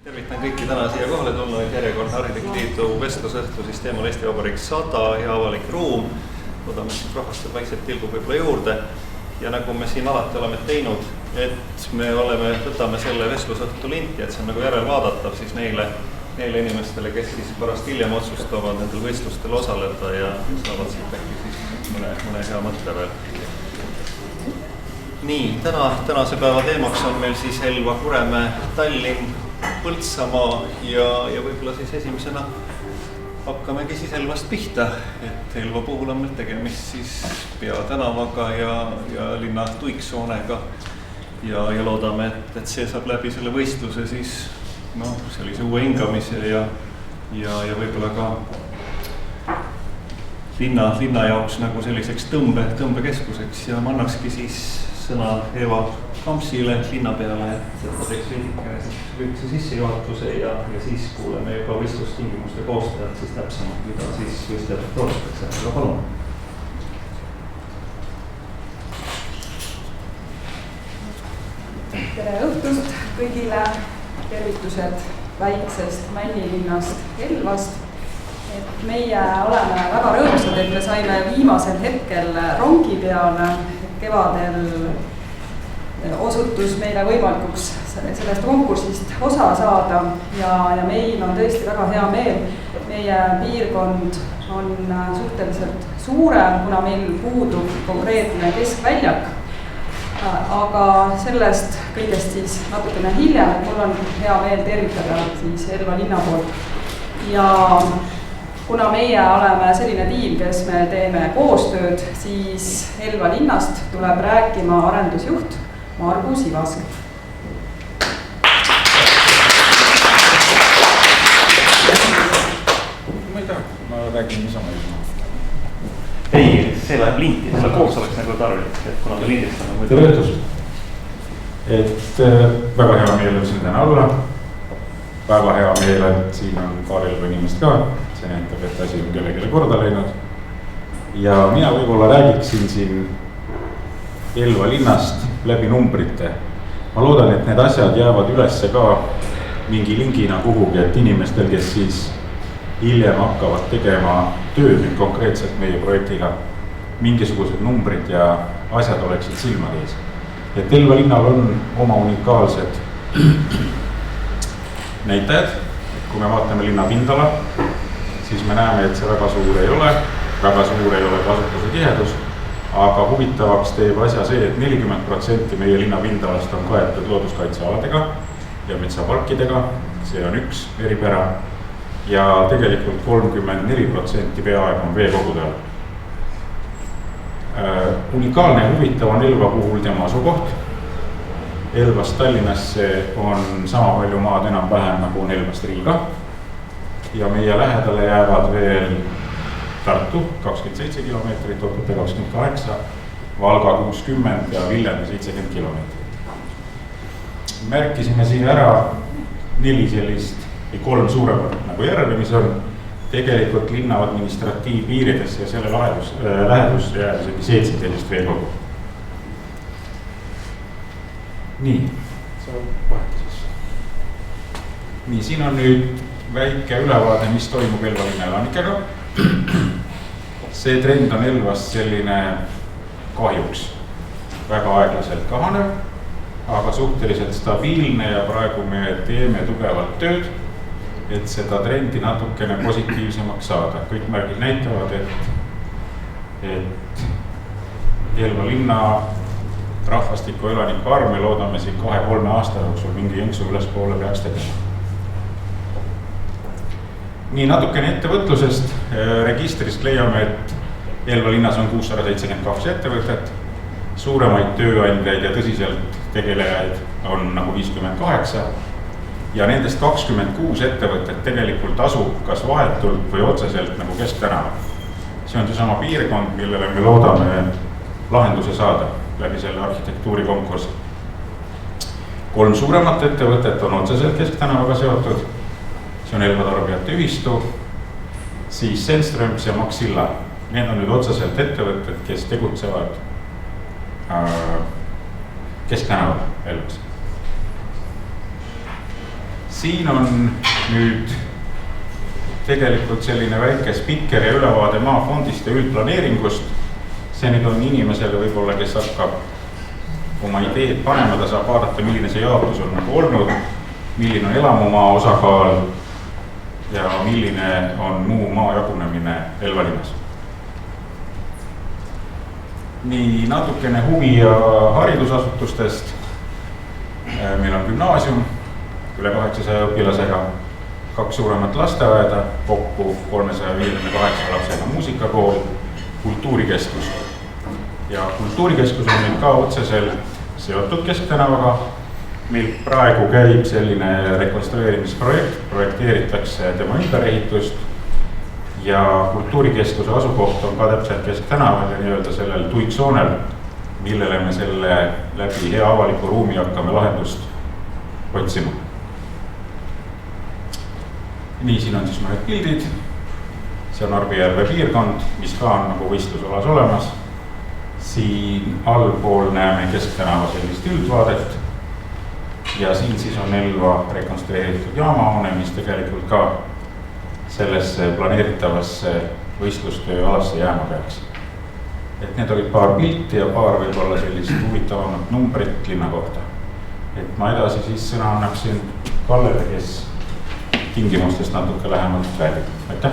Tervitan kõiki täna siia kohale tulnud järjekordne Arhitektiliidu vestlusõhtu siis teemal Eesti Vabariik 100 ja avalik ruum. Loodame, et rahvastab vaikselt tilgub võib-olla juurde. Ja nagu me siin alati oleme teinud, et me võtame selle vestlusõhtu linti, et see on nagu järelvaadatav siis neile inimestele, kes siis pärast hiljem otsustavad nendel võistlustel osaleda ja saavad siit äkki siis mõne hea mõtte veel. Nii, tänase päeva teemaks on meil siis Elva, Kuremäe, Tallinn, Põltsamaa ja võib-olla siis esimesena hakkamegi siis Elvast pihta, et Elva puhul on meil tegemist siis peatänavaga ja linna tuiksoonega ja loodame, et see saab läbi selle võistluse siis sellise uue hingamise ja võib-olla ka linna jaoks nagu selliseks tõmbekeskuseks ja ma annakski siis sõna Eva Kampsile linnapeale, et ta teeks lühikese sissejuhatuse ja siis kuuleme juba võistlustingimuste koostajad siis täpsemalt, mida siis võistlejad proovitakse. Aga palun. Tere õhtust kõigile, tervitused väiksest männilinnast Elvast. Et meie oleme väga rõõmsad, et me saime viimasel hetkel rongi peale kevadel osutus meile võimalikuks sellest konkursist osa saada ja meil on tõesti väga hea meel. Meie piirkond on suhteliselt suurem, kuna meil puudub konkreetne keskväljak, aga sellest kõigest siis natukene hiljem, et mul on hea meel tervitada siis Elva linna poolt ja kuna meie oleme selline tiim, kes me teeme koostööd, siis Elva linnast tuleb rääkima arendusjuht Margus Ivask. Ma ei taha, ma räägin niisama juba. Ei, see läheb linti, selle koos oleks nagu tarvilik, et kuna me lindistame. Tere õhtust. Et väga hea meel on siin täna olla. Väga hea meel, et siin on paar Elva inimest ka. See näitab, et asi on kellelegi korda läinud. Ja mina võib-olla räägiksin siin Elva linnast läbi numbrite. Ma loodan, et need asjad jäävad ülesse ka mingi lingina kuhugi, et inimestel, kes siis hiljem hakkavad tegema tööd konkreetselt meie projektiga, mingisugused numbrid ja asjad oleksid silmad ees. Et Elva linnal on oma unikaalsed näitajad. Kui me vaatame linna pindala, siis me näeme, et see väga suur ei ole kasutuse tihedus, aga huvitavaks teeb asja see, et 40% meie linna pindalast on kaetud looduskaitsealadega ja metsaparkidega, see on üks eripära, ja tegelikult 34% peaaegu on veekogude all. Unikaalne ja huvitav on Elva puhul tema asukoht. Elvast Tallinnasse on sama palju maad enam-vähem nagu on Elvast Riiga ja meie lähedale jäävad veel Tartu 27 kilomeetrit, Otepää 28, Valga 60 ja Viljandi 70 kilomeetrit. Märkisime siin ära 4 sellist või 3 suuremat nagu järve, mis on tegelikult linna administratiivpiirides ja selle lähedusse jääb 17 veekogu. Nii, siin on nüüd väike ülevaade, mis toimub Elva linna elanikega. See trend on Elvas selline kahjuks väga aeglaselt kahanev, aga suhteliselt stabiilne ja praegu me teeme tugevalt tööd, et seda trendi natukene positiivsemaks saada. Kõik märgid näitavad, et Elva linna rahvastiku elaniku arv me loodame siin 2-3 aasta jooksul mingi jõnksu ülespoole peaks tegema. Nii natukene ettevõtlusest registrist leiame, et Elva linnas on 672 ettevõtet, suuremaid tööandjaid ja tõsiselt tegelejaid on nagu 58 ja nendest 26 ettevõtet tegelikult asub kas vahetult või otseselt nagu kesktänava. See on seesama piirkond, millele me loodame lahenduse saada läbi selle arhitektuurikonkursi. 3 suuremat ettevõtet on otseselt kesktänavaga seotud. See on Elva tarbijate ühistu, siis Senströms ja Maxilla. Need on nüüd otseselt ettevõtted, kes tegutsevad kesktänaval Elvas. siin on nüüd tegelikult selline väike spikker ja ülevaade maafondist ja üldplaneeringust. See nüüd on inimesele võib-olla, kes hakkab oma ideed panema, ta saab vaadata, milline see jaotus on nagu olnud, milline on elamumaa osakaal ja milline on muu maa jagunemine Elva linnas. Nii natukene huvi- ja haridusasutustest. Meil on gümnaasium üle 800 õpilasega, 2 suuremat lasteaeda, kokku 358 lapsega muusikakool, kultuurikeskus. Ja kultuurikeskus on meil ka otseselt seotud Kesktänavaga. Meil praegu käib selline rekonstrueerimisprojekt, projekteeritakse tema ümberehitust ja kultuurikeskuse asukoht on ka täpselt Kesktänaval ja nii-öelda sellel tuiksoonel, millele me selle läbi hea avaliku ruumi hakkame lahendust otsima. Nii, siin on siis mõned pildid. See on Arbijärve piirkond, mis ka on nagu võistlusalas olemas. Siin allpool näeme Kesktänava sellist üldvaadet. Ja siin siis on Elva rekonstrueeritud jaamahoone, mis tegelikult ka sellesse planeeritavasse võistlustöö alasse jääma peaks. Et need olid paar pilti ja paar võib-olla sellist huvitavamat numbrit linna kohta. Et ma edasi siis sõna annaksin Kallele, kes tingimustest natuke lähemalt räägib. Aitäh!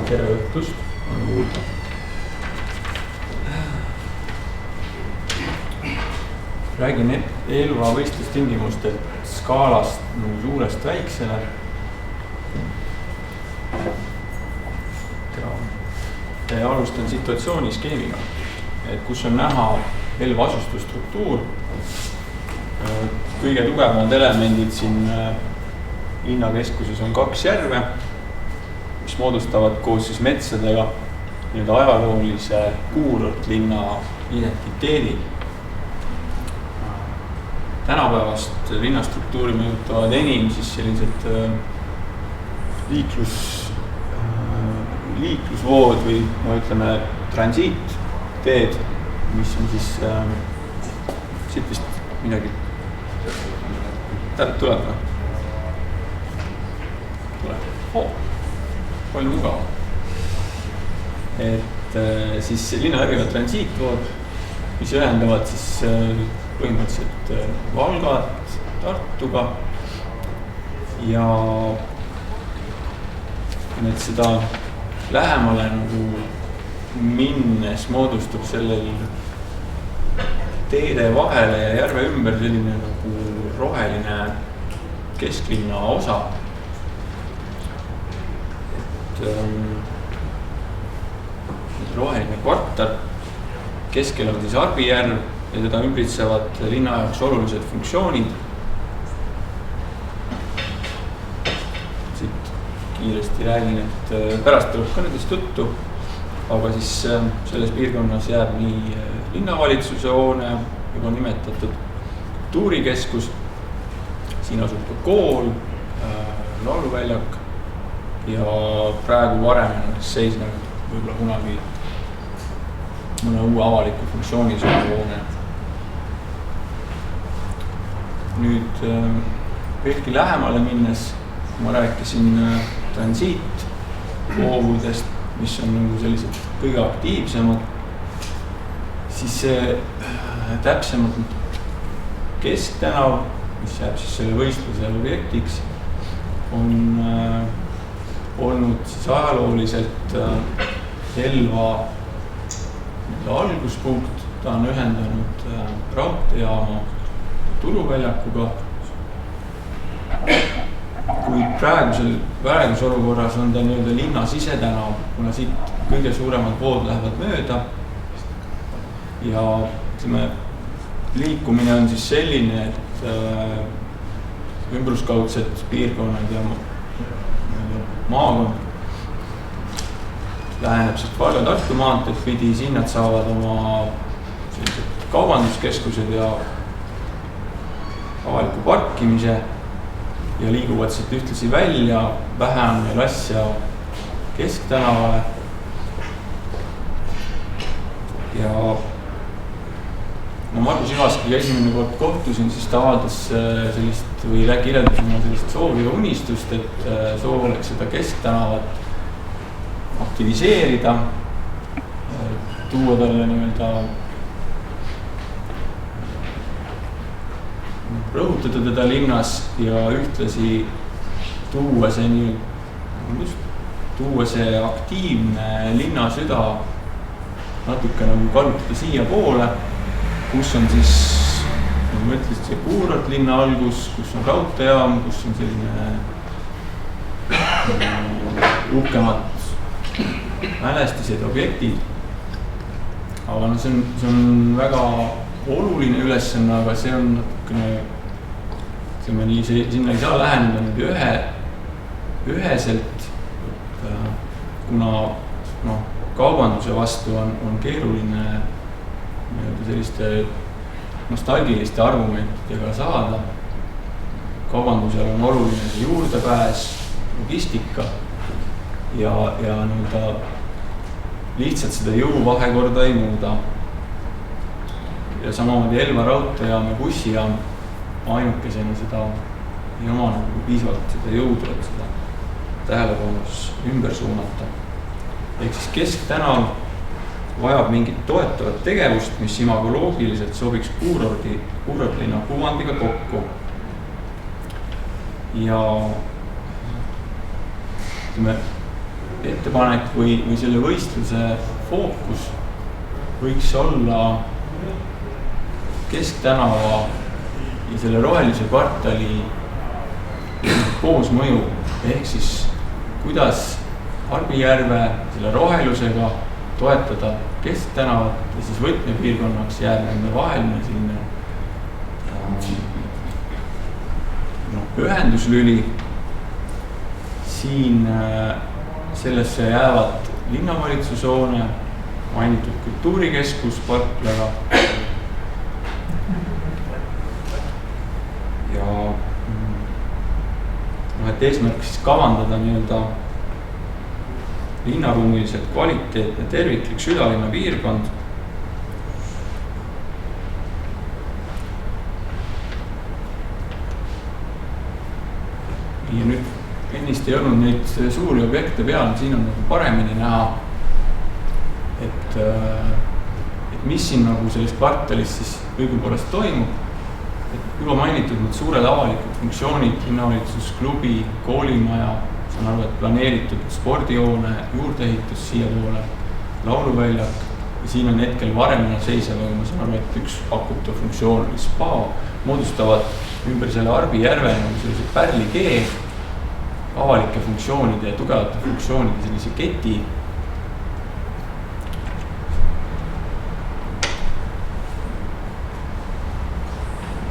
Tere õhtust. Räägin Elva võistlustingimustelt skaalast suurest väiksele. Alustan situatsiooniskeemiga, kus on näha Elva asustusstruktuur. Kõige tugevamad elemendid siin linnakeskuses on 2 järve, mis moodustavad koos siis metsadega ajaloolise kuurortlinna identiteedi. Tänapäevast linnastruktuuri mõjutavad enim siis sellised liiklusvood või ütleme transiitteed, mis on siis siit vist midagi tuleb või? Tuleb. Palju mugavam. Et siis linna läbivad transiitvood, mis ühendavad siis põhimõtteliselt Valgat Tartuga ja et seda lähemale nagu minnes moodustub sellel teede vahele ja järve ümber selline nagu roheline kesklinna osa. Roheline kvartal, keskel on siis Arbijärv ja teda ümbritsevad linna jaoks olulised funktsioonid. Siit kiiresti räägin, et pärast tuleb ka nendest juttu, aga siis selles piirkonnas jääb nii linnavalitsuse hoone, juba nimetatud kultuurikeskus, siin asub ka kool, lauluväljak ja praegu varem on seisnenud võib-olla kunagi mõne uue avaliku funktsiooni hoone. Nüüd veelgi lähemale minnes, ma rääkisin transiitvoogudest, mis on nagu sellised kõige aktiivsemad, siis täpsemalt Kesktänav, mis jääb siis selle võistluse objektiks, on olnud siis ajalooliselt Elva alguspunkt. Ta on ühendanud raudteejaama Turuväljakuga. Kuid praeguses olukorras on ta nii-öelda linna sisetänav, kuna siit kõige suuremad vood lähevad mööda. Ja ütleme, liikumine on siis selline, et ümbruskaudsed piirkonnad ja maakond läheneb siit Valga Tartu maanteed pidi, siin nad saavad oma sellised kaubanduskeskused ja avaliku parkimise ja liiguvad siit ühtlasi välja, vähe on meil asja Kesktänavale. Ja ma Margus Ivaskiga esimene kord kohtusin, siis ta avaldas sellist või kirjeldas oma sellist soovi ja unistust, et soov oleks seda Kesktänavat aktiviseerida, tuua talle nii-öelda, rõhutada teda linnas ja ühtlasi tuua see aktiivne linnasüda natuke nagu kallutada siia poole, kus on siis, nagu ma ütlesin, see kuurortlinna algus, kus on raudteejaam, kus on selline uhkemad mälestised, objektid. Aga no see on väga oluline ülesanne, aga see on natukene, ütleme nii, sinna ei saa läheneda nüüd üheselt, kuna kaubanduse vastu on keeruline selliste nostalgiliste argumentidega saada. Kaubandusel on oluline see juurdepääs, logistika ja nii-öelda lihtsalt seda jõuvahekorda ei muuda. Ja samamoodi Elva raudteejaam ja bussijaam ainukesena seda ei oma nagu piisavalt seda jõudu, et seda tähelepanus ümber suunata. Ehk siis Kesktänav vajab mingit toetavat tegevust, mis imagoloogiliselt sobiks kuurortlinna kuvandiga kokku. Ja ütleme, ettepanek või selle võistluse fookus võiks olla Kesktänava ja selle rohelise kvartali koosmõju, ehk siis kuidas Arbijärve selle rohelusega toetada Kesktänavat ja siis võtmepiirkonnaks jääb nende vaheline selline ühenduslüli. Siin sellesse jäävad linnavalitsushoone, mainitud kultuurikeskus parklaga ja et eesmärk siis kavandada nii-öelda linnaruumiliselt kvaliteetne terviklik südalinna piirkond. Ja nüüd ennist ei olnud neid suuri objekte peal, siin on nagu paremini näha, et mis siin nagu selles kvartalis siis õigupoolest toimub. Et juba mainitud need suured avalikud funktsioonid, linnavalitsusklubi, koolimaja, saan aru, et planeeritud spordihoone, juurdeehitus siia poole, lauluväljak ja siin on hetkel varemena seisev, ma saan aru, et üks pakutav funktsioon oli spa, moodustavad ümber selle Arbijärve nagu sellise pärlikee, avalike funktsioonide ja tugevate funktsioonide sellise keti.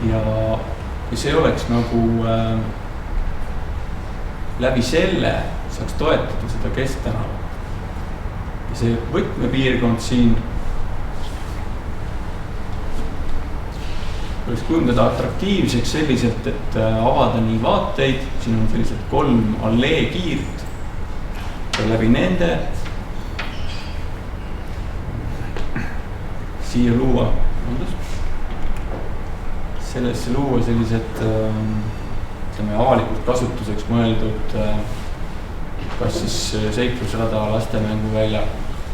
Ja see oleks nagu läbi selle saaks toetada seda Kesktänavat. Ja see võtmepiirkond siin võiks kujundada atraktiivseks selliselt, et avada nii vaateid, siin on sellised 3 alleekiirt ja läbi nende siia luua, sellesse luua sellised ütleme avalikult kasutuseks mõeldud kas siis seiklusrada, lastemänguväljak,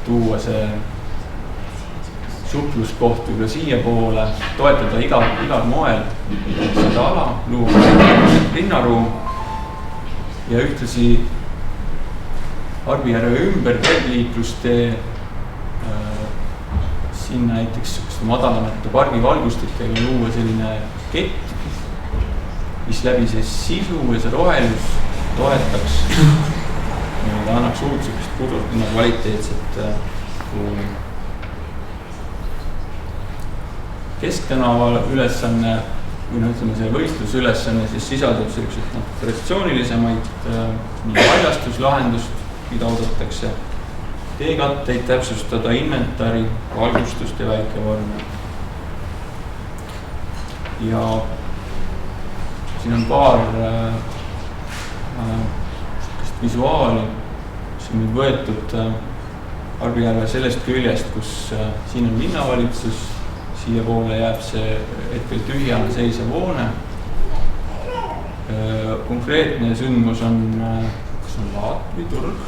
tuua see supluskoht võib-olla siia poole, toetada igal moel seda ala, luua linnaruum ja ühtlasi Arbijärve ümber kergliiklustee sinna näiteks madalamate pargivalgustitega luua selline kett, mis läbi see sisu ja see rohelus toetaks ja annaks uut sellist pudurtina kvaliteetset ruumi. Kesktänava ülesanne või ütleme see võistlusülesanne siis sisaldab sellised traditsioonilisemaid nii valjastuslahendust, mida oodatakse, teekatteid täpsustada, inventari, valgustust ja väikevorme. Ja siin on paar visuaali, mis on nüüd võetud Arbijärve sellest küljest, kus siin on linnavalitsus, siia poole jääb see hetkel tühjana seisev hoone. Konkreetne sündmus on, kas on laat või turg?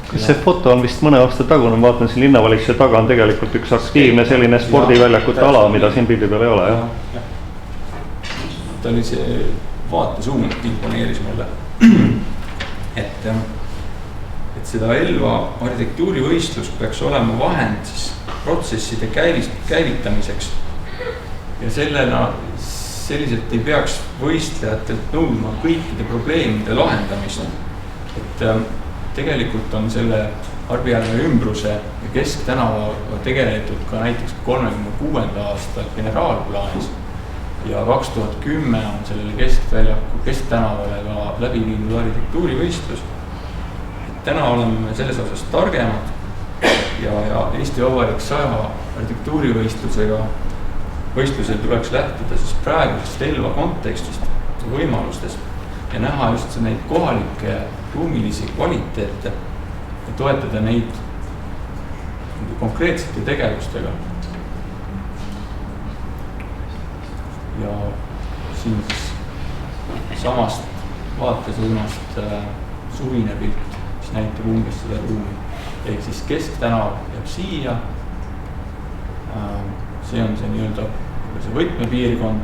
Kas see foto on vist mõne aasta tagune, ma vaatan siin linnavalitsuse taga on tegelikult üks aktiivne selline spordiväljakute ala, mida siin pildi peal ei ole, jah? Ta oli see vaatesuund, imponeeris mulle. Et seda Elva arhitektuurivõistlus peaks olema vahend siis protsesside käivitamiseks ja selliselt ei peaks võistlejatelt nõudma kõikide probleemide lahendamist. Et tegelikult on selle Arbijärve ümbruse ja Kesktänava tegeletud ka näiteks 36. aasta generaalplaanis ja 2010 on sellele Kesktänavale ka läbi viinud arhitektuurivõistlus. Täna oleme selles osas targemad ja Eesti Vabariik 100 arhitektuurivõistlusel tuleks lähtuda siis praegusest Elva kontekstist ja võimalustest ja näha just neid kohalikke ruumilisi kvaliteete ja toetada neid konkreetsete tegevustega. Ja siin siis samast vaatesuunast suvine pilt, mis näitab umbes seda ruumi. Ehk siis Kesktänav jääb siia. See on see nii-öelda see võtmepiirkond,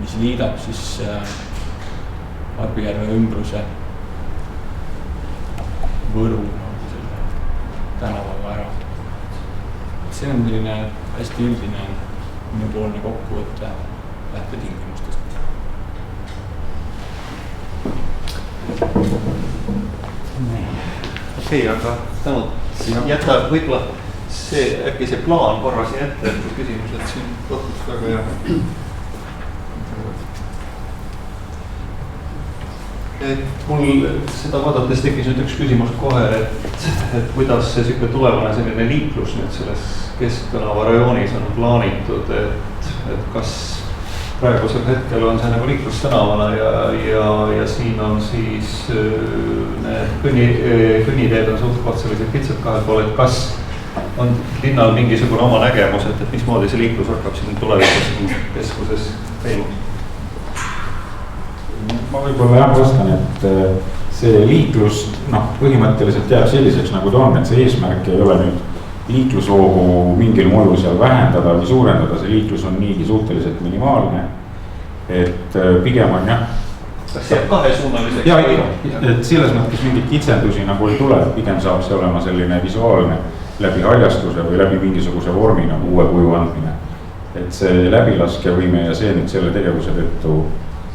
mis liidab siis Arbijärve ümbruse Võru selle tänavaga ära. See on selline hästi üldine minupoolne kokkuvõte lähtetingimustest. Okei, aga tänud jätta võibla äkki see plaan korra siin ette, et küsimused siin kohtust väga ja mul seda vaadates tekkis nüüd üks küsimus kohe, et kuidas see siuke tulevane selline liiklus nüüd selles Kesktänava rajoonis on plaanitud, et kas praegusel hetkel on see nagu liiklustänavana ja siin on siis need kõnniteed on suhteliselt sellised kitsad kahel pool, et kas on linnal mingisugune oma nägemus, et mismoodi see liiklus hakkab siin tulevikus siin keskuses käima? Ma võib-olla jah vastan, et see liiklus põhimõtteliselt jääb selliseks nagu ta on, et see eesmärk ei ole nüüd liiklusvoogu mingil moel seal vähendada või suurendada, see liiklus on niigi suhteliselt minimaalne, et pigem on jah. Kas jääb kahesuunaliseks? Ja ikka, et selles mõttes mingit kitsendusi nagu ei tule, pigem saab see olema selline visuaalne läbi haljastuse või läbi mingisuguse vormi nagu uue kuju andmine. Et see läbilaskevõime ja see nüüd selle tegevuse tõttu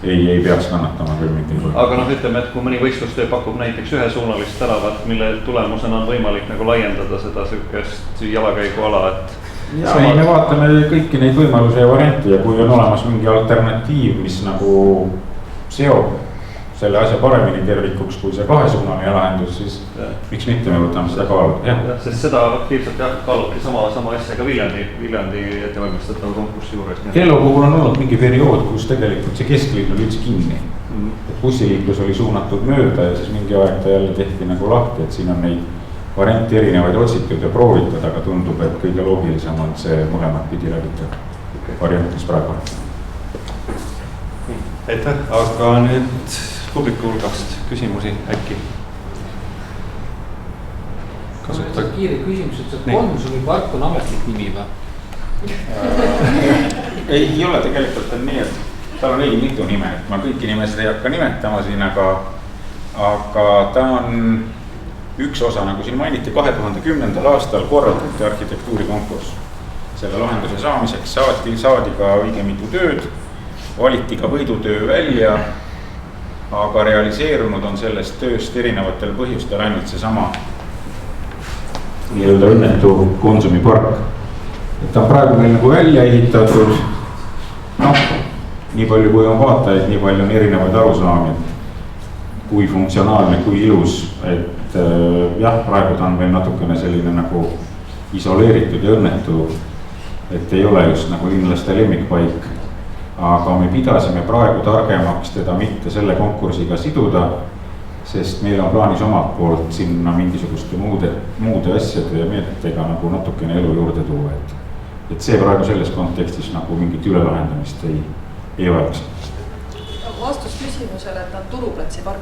ei peaks kannatama küll mingil juhul. Aga ütleme, et kui mõni võistlustöö pakub näiteks ühesuunalist tänavat, mille tulemusena on võimalik nagu laiendada seda sükest jalakäiguala, et ei, me vaatame kõiki neid võimalusi ja varianti ja kui on olemas mingi alternatiiv, mis nagu seob selle asja paremini tervikuks kui see kahesuunaline lahendus, siis miks mitte me võtame seda kaaluda. Sest seda aktiivselt kaalubki sama asja ka Viljandi ettevalmistatava konkurssi juures. Kello puhul on olnud mingi periood, kus tegelikult see keskliin oli üldse kinni. Et bussiliiklus oli suunatud mööda ja siis mingi aeg ta jälle tehti nagu lahti, et siin on neid varianti erinevaid otsitud ja proovitud, aga tundub, et kõige loogilisem on see mõlemad pidi läbitav variant, mis praegu on. Aitäh, aga nüüd publiku hulgast küsimusi äkki? Kiire küsimus, et see Konsumi park on ametlik nimi või? Ei ole, tegelikult on nii, et tal on õige mitu nime, et ma kõiki nimesid ei hakka nimetama siin, aga ta on üks osa, nagu siin mainiti, 2010. aastal korraldati arhitektuurikonkurss. Selle lahenduse saamiseks saadi ka õige mitu tööd, valiti ka võidutöö välja, aga realiseerunud on sellest tööst erinevatel põhjustel ainult see sama nii-öelda õnnetu Konsumi park. Et ta on praegu meil nagu välja ehitatud, nii palju kui on vaatajaid, nii palju on erinevaid arusaami, kui funktsionaalne, kui ilus, et jah, praegu ta on veel natukene selline nagu isoleeritud ja õnnetu, et ei ole just nagu linlaste lemmikpaik, aga me pidasime praegu targemaks teda mitte selle konkursiga siduda, sest meil on plaanis omalt poolt sinna mingisuguste muude asjade ja meetmetega nagu natukene elu juurde tuua, et see praegu selles kontekstis nagu mingit ülelahendamist ei vajaks. Vastus küsimusele, et on Turuplatsi park.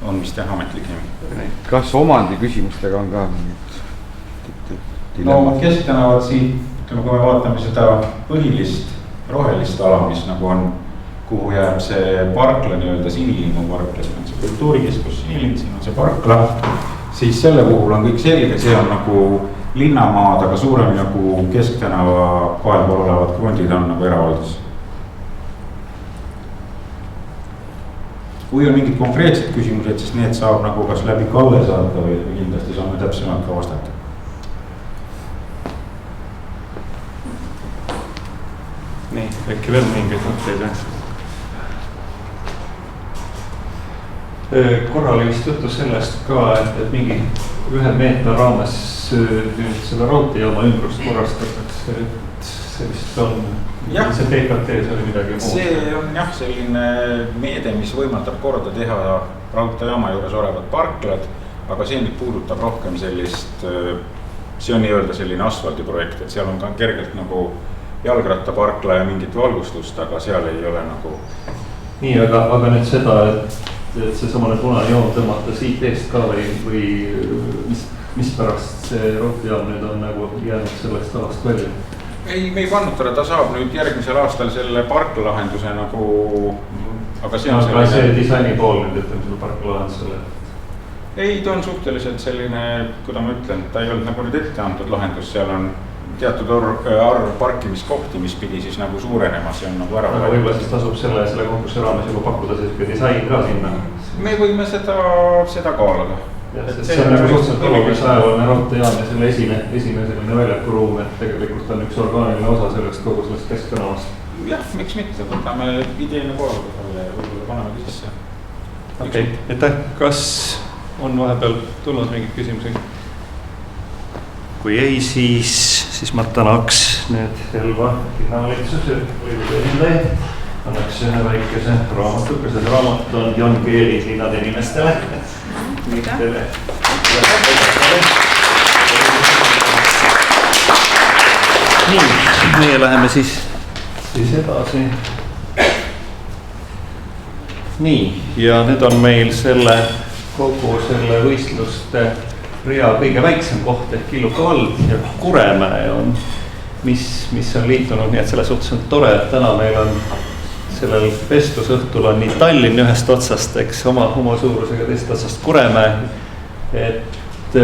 On vist jah ametlik nimi. Kas omandi küsimustega on ka mingit dilemma? No Kesktänavad siit, kui me vaatame seda põhilist rohelist ala, mis nagu on, kuhu jääb see parkla nii-öelda Sinilinnu parkla, siin on see kultuurikeskus Sinilind, siin on see parkla, siis selle puhul on kõik selge, see on nagu linnamaad, aga suurem nagu Kesktänava kahel pool olevad krundid on nagu eravaldus. Kui on mingid konkreetsed küsimused, siis need saab nagu kas läbi Kalle saada või kindlasti saame täpsemalt ka vastata. Nii, äkki veel mingeid mõtteid või? Korra oli vist juttu sellest ka, et mingi ühe meetme raames selle raudteejaama ümbrust korrastatakse, et see vist on, see PKT-s oli midagi muud. See on jah selline meede, mis võimaldab korda teha raudteejaama juures olevad parklad, aga see nüüd puudutab rohkem sellist, see on nii-öelda selline asfaldiprojekt, et seal on ka kergelt nagu jalgrattaparkla ja mingit valgustust, aga seal ei ole nagu. Nii, aga nüüd seda, et see samane punane joon tõmmata siit eest ka või mis pärast see raudteejaam nüüd on nagu jäänud sellest alast välja? Ei, me ei pannud ta saab nüüd järgmisel aastal selle parklalahenduse nagu, aga see on aga see disaini pool nüüd, ütleme selle parklalahendusele? Ei, ta on suhteliselt selline, kuidas ma ütlen, ta ei olnud nagu nüüd ette antud lahendus, seal on teatud arv parkimiskohti, mis pidi siis nagu suurenema, see on nagu ära. Aga võib-olla siis tasub selle konkursi raames juba pakkuda selline disain ka sinna? Me võime seda kaaluda. See on nagu suhteliselt olulise ajaline raudteejaam ja selle esimene selline väljakuruum, et tegelikult on üks orgaaniline osa sellest kogu sellest Kesktänavast. Jah, miks mitte, võtame ideene kaaluda selle ja võib-olla paneme sisse. Okei, aitäh. Kas on vahepeal tulnud mingid küsimusi? Kui ei, siis ma tänaks nüüd Elva linnavalitsusel annaks ühe väikese raamatukese. See raamat on Jan Keeri Linnade inimestele. Nii, meie läheme siis edasi. Nii, ja nüüd on meil kogu selle võistluste rea kõige väiksem koht ehk Illuka vald ja Kuremäe on, mis on liitunud, nii et selles suhtes on tore, et täna meil on sellel vestlusõhtul on nii Tallinn ühest otsast, eks oma suurusega teist otsast Kuremäe. Et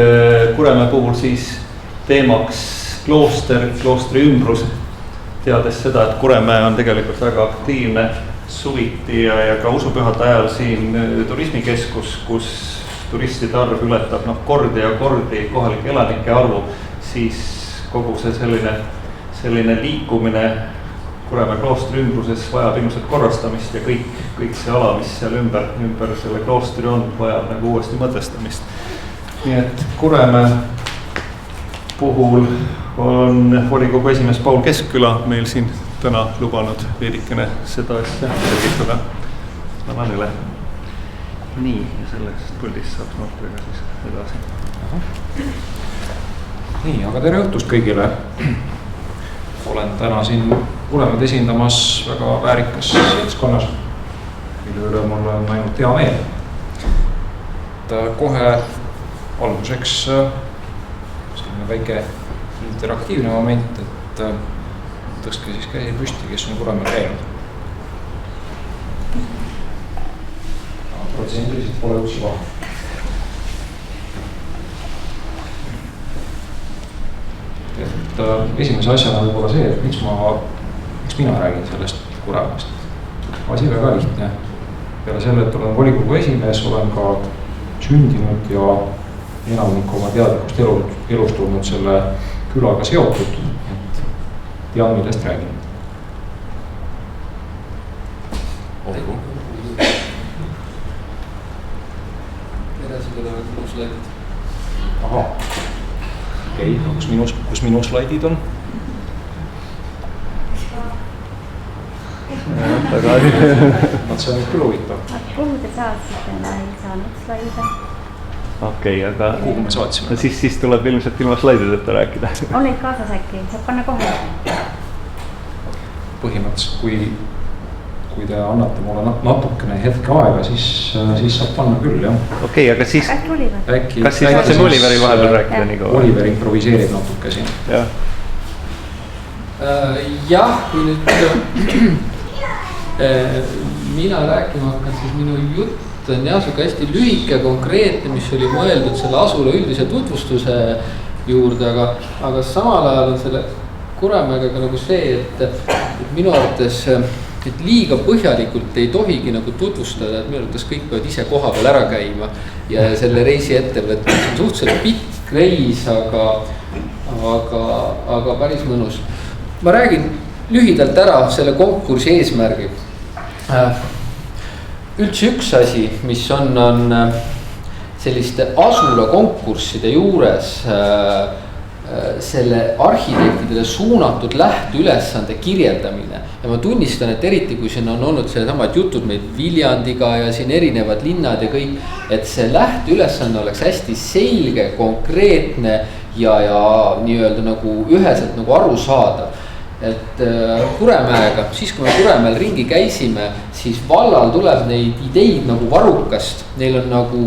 Kuremäe puhul siis teemaks kloostri ümbrus, teades seda, et Kuremäe on tegelikult väga aktiivne suviti ja ka usupühade ajal siin turismikeskus, kus turistide arv ületab kordi ja kordi kohalike elanike arvu, siis kogu see selline liikumine Kuremäe kloostri ümbruses vajab ilmselt korrastamist ja kõik see ala, mis seal ümber selle kloostri on, vajab nagu uuesti mõtestamist. Nii et Kuremäe puhul on volikogu esimees Paul Keskküla meil siin täna lubanud veidikene seda asja selgitada. Annan üle. Nii, ja sellest puldist saab noortega siis edasi. Nii, aga tere õhtust kõigile. Olen täna siin Kuremäed esindamas väga väärikas seltskonnas, mille üle mul on ainult hea meel. Kohe alguseks selline väike interaktiivne moment, et tõstke siis käsi püsti, kes on Kuremäel käinud. Protsendiliselt pole üldse vahe. Esimese asjana võib olla see, et miks mina räägin sellest Kuremäest. Asi väga lihtne. Peale selle, et olen volikogu esimees, olen ka sündinud ja enamik oma teadlikust elust olnud selle külaga seotud, et tean, millest räägin. Olgu. Edasi tulevad minu slaidid. Aha. Okei, kus minu slaidid on? see on küll huvitav. Kuhu te saatsite, ma ei saanud slaide. Okei, aga kuhu me saatsime? Siis tuleb ilmselt ilma slaidideta rääkida. On neid kaasas äkki, saab panna kohe? Põhimõtteliselt, kui te annate mulle natukene hetke aega, siis saab panna küll, jah. Okei, aga siis... Äkki Oliver? Kas siis saame Oliveri vahepeal rääkida nii kaua? Oliver improviseerib natuke siin. Jah, kui nüüd mina rääkima hakkan, siis minu jutt on jah siuke hästi lühike, konkreetne, mis oli mõeldud selle asula üldise tutvustuse juurde, aga samal ajal on selle Kuremäega ka nagu see, et minu arvates et liiga põhjalikult ei tohigi nagu tutvustada, et minu arvates kõik peavad ise koha peal ära käima ja selle reisi ette võtta. See on suhteliselt pikk reis, aga päris mõnus. Ma räägin lühidalt ära selle konkursi eesmärgi. Üldse üks asi, mis on selliste asula konkursside juures selle arhitektidele suunatud lähteülesande kirjeldamine. Ja ma tunnistan, et eriti kui siin on olnud samad jutud meil Viljandiga ja siin erinevad linnad ja kõik, et see lähteülesanne oleks hästi selge, konkreetne ja nii-öelda nagu üheselt nagu aru saada. Et Kuremäega, siis kui me Kuremäel ringi käisime, siis vallal tuleb neid ideid nagu varrukast. Neil on nagu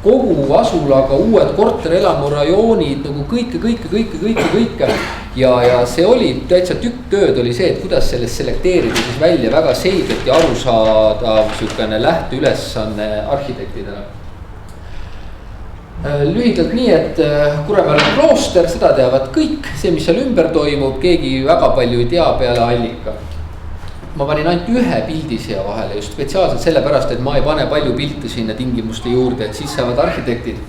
kogu asulaga uued korterelamurajoonid, nagu kõike. Ja see oli täitsa tükk tööd oli see, et kuidas sellest selekteerida siis välja väga selgelt ja arusaadav sükene lähteülesanne arhitektidele. Lühidalt nii, et Kuremäel on klooster, seda teavad kõik, see, mis seal ümber toimub, keegi väga palju ei tea peale Allika. Ma panin ainult ühe pildi siia vahele just spetsiaalselt sellepärast, et ma ei pane palju pilte sinna tingimuste juurde, et siis saavad arhitektid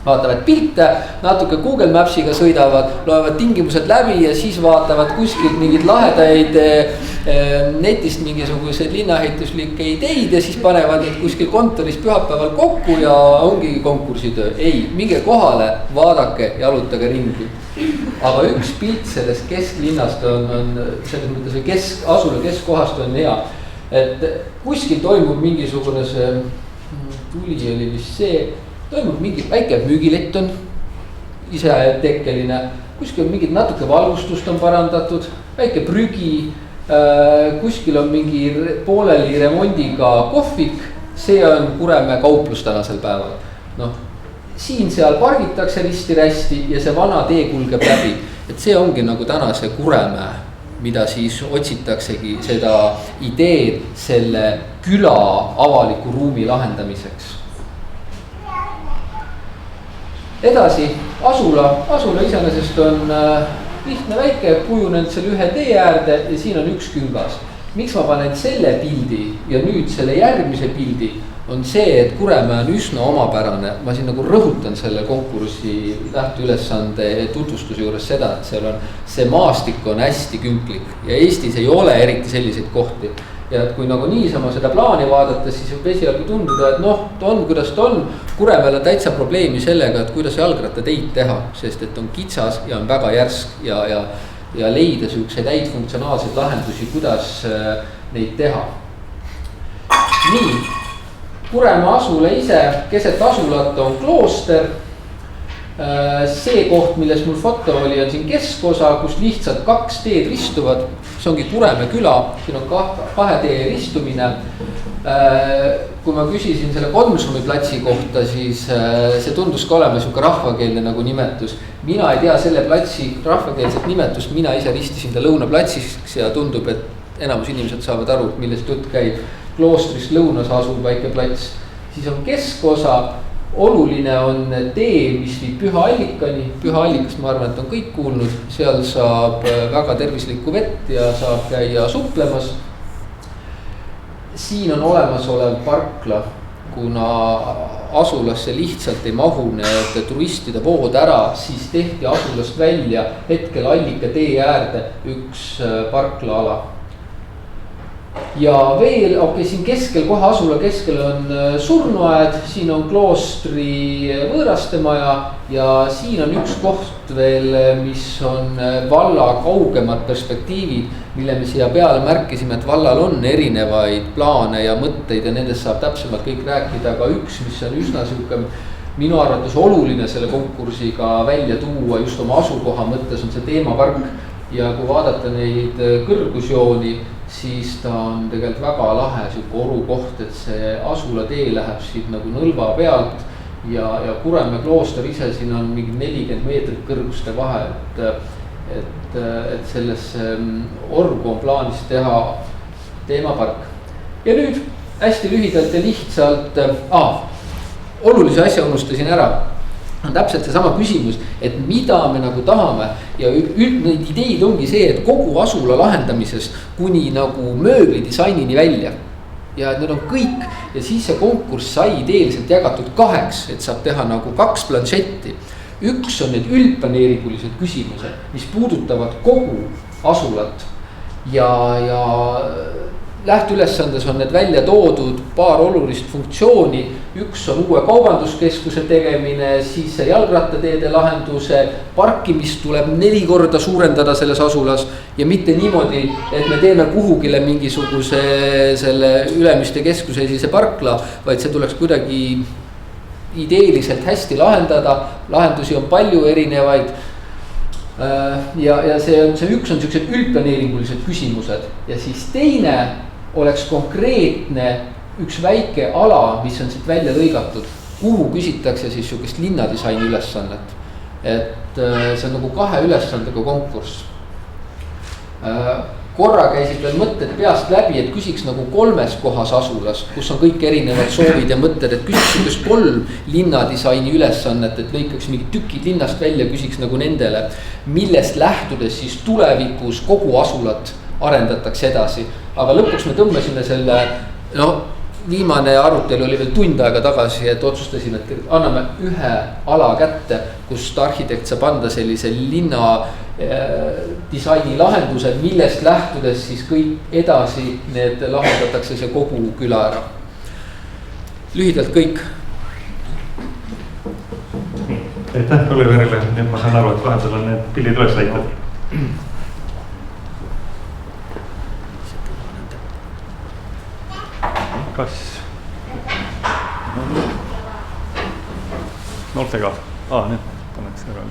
vaatavad pilte, natuke Google Mapsiga sõidavad, loevad tingimused läbi ja siis vaatavad kuskilt mingid lahedaid netist mingisuguseid linnaehituslikke ideid ja siis panevad need kuskil kontoris pühapäeval kokku ja ongi konkursitöö. Ei, minge kohale, vaadake, jalutage ringi. Aga üks pilt sellest kesklinnast on selles mõttes asula keskkohast on hea, et kuskil toimub mingisugune see tuli oli vist see, toimub mingi väike müügilett on ise tekkeline, kuskil on mingid natuke valgustust on parandatud, väike prügi, kuskil on mingi pooleli remondiga kohvik, see on Kuremäe kauplus tänasel päeval. No, siin-seal pargitakse risti-rästi ja see vana tee kulgeb läbi, et see ongi nagu tänase Kuremäe, mida siis otsitaksegi seda ideed selle küla avaliku ruumi lahendamiseks. Edasi, asula iseenesest on lihtne väike, kujunenud selle ühe tee äärde ja siin on üks küngas. Miks ma panen selle pildi ja nüüd selle järgmise pildi on see, et Kuremäe on üsna omapärane. Ma siin nagu rõhutan selle konkursi lähteülesande tutvustuse juures seda, et seal on see maastik on hästi künklik ja Eestis ei ole eriti selliseid kohti. Ja kui nagu niisama seda plaani vaadata, siis võib esialgu tunduda, et noh, ta on kuidas ta on. Kuremäel on täitsa probleemi sellega, et kuidas jalgrattateid teha, sest et on kitsas ja on väga järsk ja leida sükseid häid funktsionaalseid lahendusi, kuidas neid teha. Nii, Kuremäe asula ise, keset asulat on klooster. See koht, milles mul foto oli, on siin keskosa, kus lihtsalt kaks teed ristuvad. See ongi Kuremäe küla, siin on kahe tee ristumine. Kui ma küsisin selle Konsumi platsi kohta, siis see tundus ka olema siuke rahvakeelne nagu nimetus. Mina ei tea selle platsi rahvakeelset nimetust, mina ise ristisin ta Lõunaplatsiks ja tundub, et enamus inimesed saavad aru, millest jutt käib. Kloostrist lõunas asub väike plats, siis on keskosa. Oluline on tee, mis viib Püha Allikani. Püha Allikast ma arvan, et on kõik kuulnud. Seal saab väga tervislikku vett ja saab käia suplemas. Siin on olemasolev parkla, kuna asulasse lihtsalt ei mahu need turistide vood ära, siis tehti asulast välja hetkel Allika tee äärde üks parklaala. ja veel, siin keskel, kohe asula keskel on surnuaed, siin on kloostri võõrastemaja ja siin on üks koht veel, mis on valla kaugemad perspektiivid, mille me siia peale märkisime, et vallal on erinevaid plaane ja mõtteid ja nendest saab täpsemalt kõik rääkida, aga üks, mis on üsna sihuke minu arvates oluline selle konkursiga välja tuua just oma asukoha mõttes, on see teemapark. Ja kui vaadata neid kõrgusjooni, siis ta on tegelikult väga lahe sihuke orukoht, et see asulatee läheb siit nagu Nõlva pealt ja Kuremäe klooster ise siin on mingi 40 meetrit kõrguste vahe, et sellesse orgu on plaanis teha teemapark. Ja nüüd hästi lühidalt ja lihtsalt, olulise asja unustasin ära. On täpselt see sama küsimus, et mida me nagu tahame ja neid ideid ongi see, et kogu asula lahendamises kuni nagu mööblidisainini välja. Ja need on kõik ja siis see konkurss sai ideeliselt jagatud 2, et saab teha nagu 2 planšetti. Üks on need üldplaneeringulised küsimused, mis puudutavad kogu asulat ja lähteülesandes on need välja toodud paar olulist funktsiooni. Üks on uue kaubanduskeskuse tegemine, siis see jalgrattateede lahenduse, parkimist tuleb 4 korda suurendada selles asulas ja mitte niimoodi, et me teeme kuhugile mingisuguse selle Ülemiste keskuse esise parkla, vaid see tuleks kuidagi ideeliselt hästi lahendada. Lahendusi on palju erinevaid. Ja see üks on sellised üldplaneeringulised küsimused ja siis teine oleks konkreetne üks väike ala, mis on siit välja lõigatud, kuhu küsitakse siis sihukest linnadisaini ülesannet. Et see on nagu 2 ülesandega konkurss. Korra käisid veel mõtted peast läbi, et küsiks nagu 3 kohas asulas, kus on kõik erinevad soovid ja mõtted, et küsiks sihukest 3 linnadisaini ülesannet, et lõikaks mingid tükid linnast välja, küsiks nagu nendele, millest lähtudes siis tulevikus kogu asulat arendatakse edasi. Aga lõpuks me tõmbasime selle, viimane arutelu oli veel tund aega tagasi, et otsustasin, et anname 1 ala kätte, kust arhitekt saab anda sellise linna disaini lahendused, millest lähtudes siis kõik edasi need lahendatakse see kogu küla ära. Lühidalt kõik. Aitäh Oliverile, nüüd ma saan aru, et vahepeal on need pildid üles leitud. Kas noortega? Nüüd paneks ära.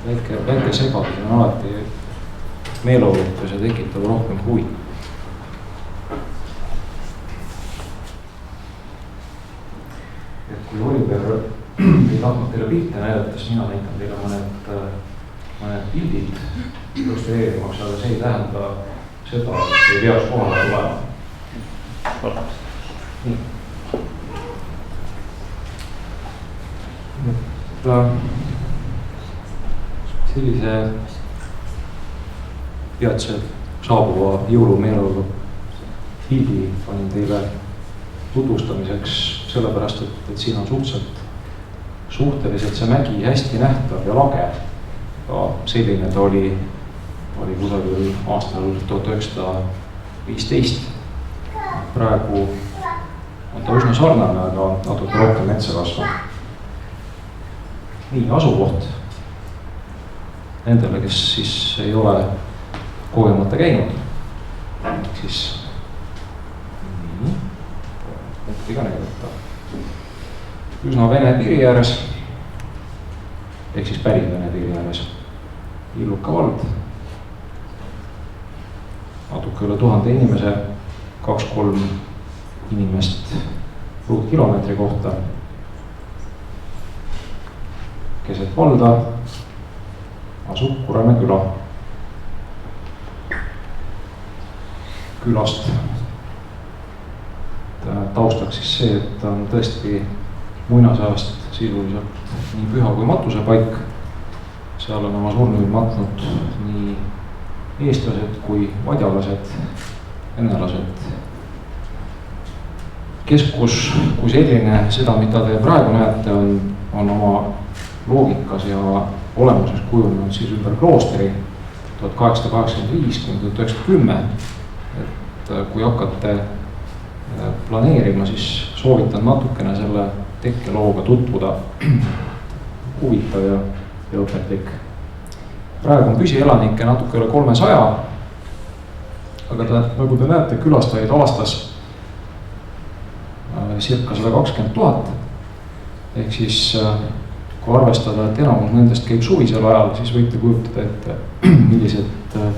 Väike segadus on alati meeleolutus ja tekitab rohkem huvi. Et kui Oliver ei tahtnud teile pilte näidata, siis mina näitan teile mõned pildid illustreerimaks, aga see ei tähenda seda, et ei peaks kohale tulema. Nii. Sellise peatse saabuva jõulumeeleolu pildi panin teile tutvustamiseks sellepärast, et siin on suhteliselt see mägi hästi nähtav ja lage. Ka selline ta oli kusagil aastal 1915. Praegu on ta üsna sarnane, aga natuke rohkem metsa kasvab. Nii, asukoht. Nendele, kes siis ei ole kogemata käinud. Siis punktiga näidata. Üsna Vene piiri ääres, ehk siis päris Vene piiri ääres. Illuka vald. Natuke üle 1000 inimese, 2-3 inimest ruutkilomeetri kohta. Keset valda asub Kuremäe küla. Külast taustaks siis see, et on tõesti muinasajast sisuliselt nii püha kui matusepaik. Seal on oma surnuid matnud nii eestlased kui vadjalased, venelased. Keskus kui selline, seda mida te praegu näete, on oma loogikas ja olemuses kujunenud siis ümber kloosteri. 1885–1910. Et kui hakkate planeerima, siis soovitan natukene selle tekkelooga tutvuda. Huvitav ja õpetlik. Praegu on püsielanikke natuke üle 300, aga nagu te näete, külastajaid aastas circa 120 000. Ehk siis kui arvestada, et enamus nendest käib suvisel ajal, siis võite kujutada ette,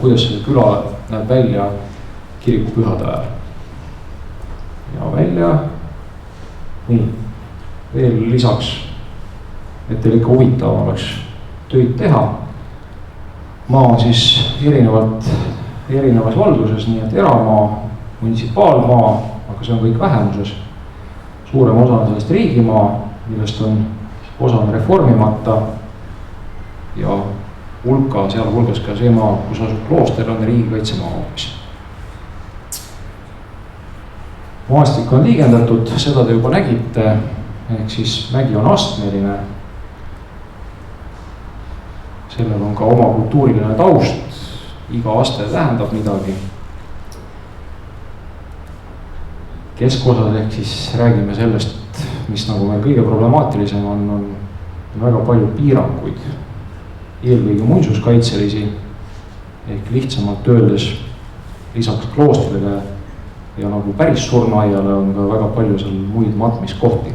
kuidas see küla näeb välja kirikupühade ajal. Ja välja, nii, veel lisaks, et teil ikka huvitav oleks töid teha. Maa on siis erinevas valduses, nii et eramaa, munitsipaalmaa, aga see on kõik vähemuses. Suurem osa on sellest riigimaa, millest on osa reformimata ja sealhulgas ka see maa, kus asub klooster, on riigikaitsemaa hoopis. Maastik on liigendatud, seda te juba nägite, ehk siis mägi on astmeline. Sellel on ka oma kultuuriline taust, iga aste tähendab midagi. Keskosas ehk siis räägime sellest, mis nagu meil kõige problemaatilisem on väga palju piiranguid, eelkõige muinsuskaitselisi, ehk lihtsamalt öeldes lisaks kloostrile ja nagu päris surnuaiale on ka väga palju seal muid matmiskohti.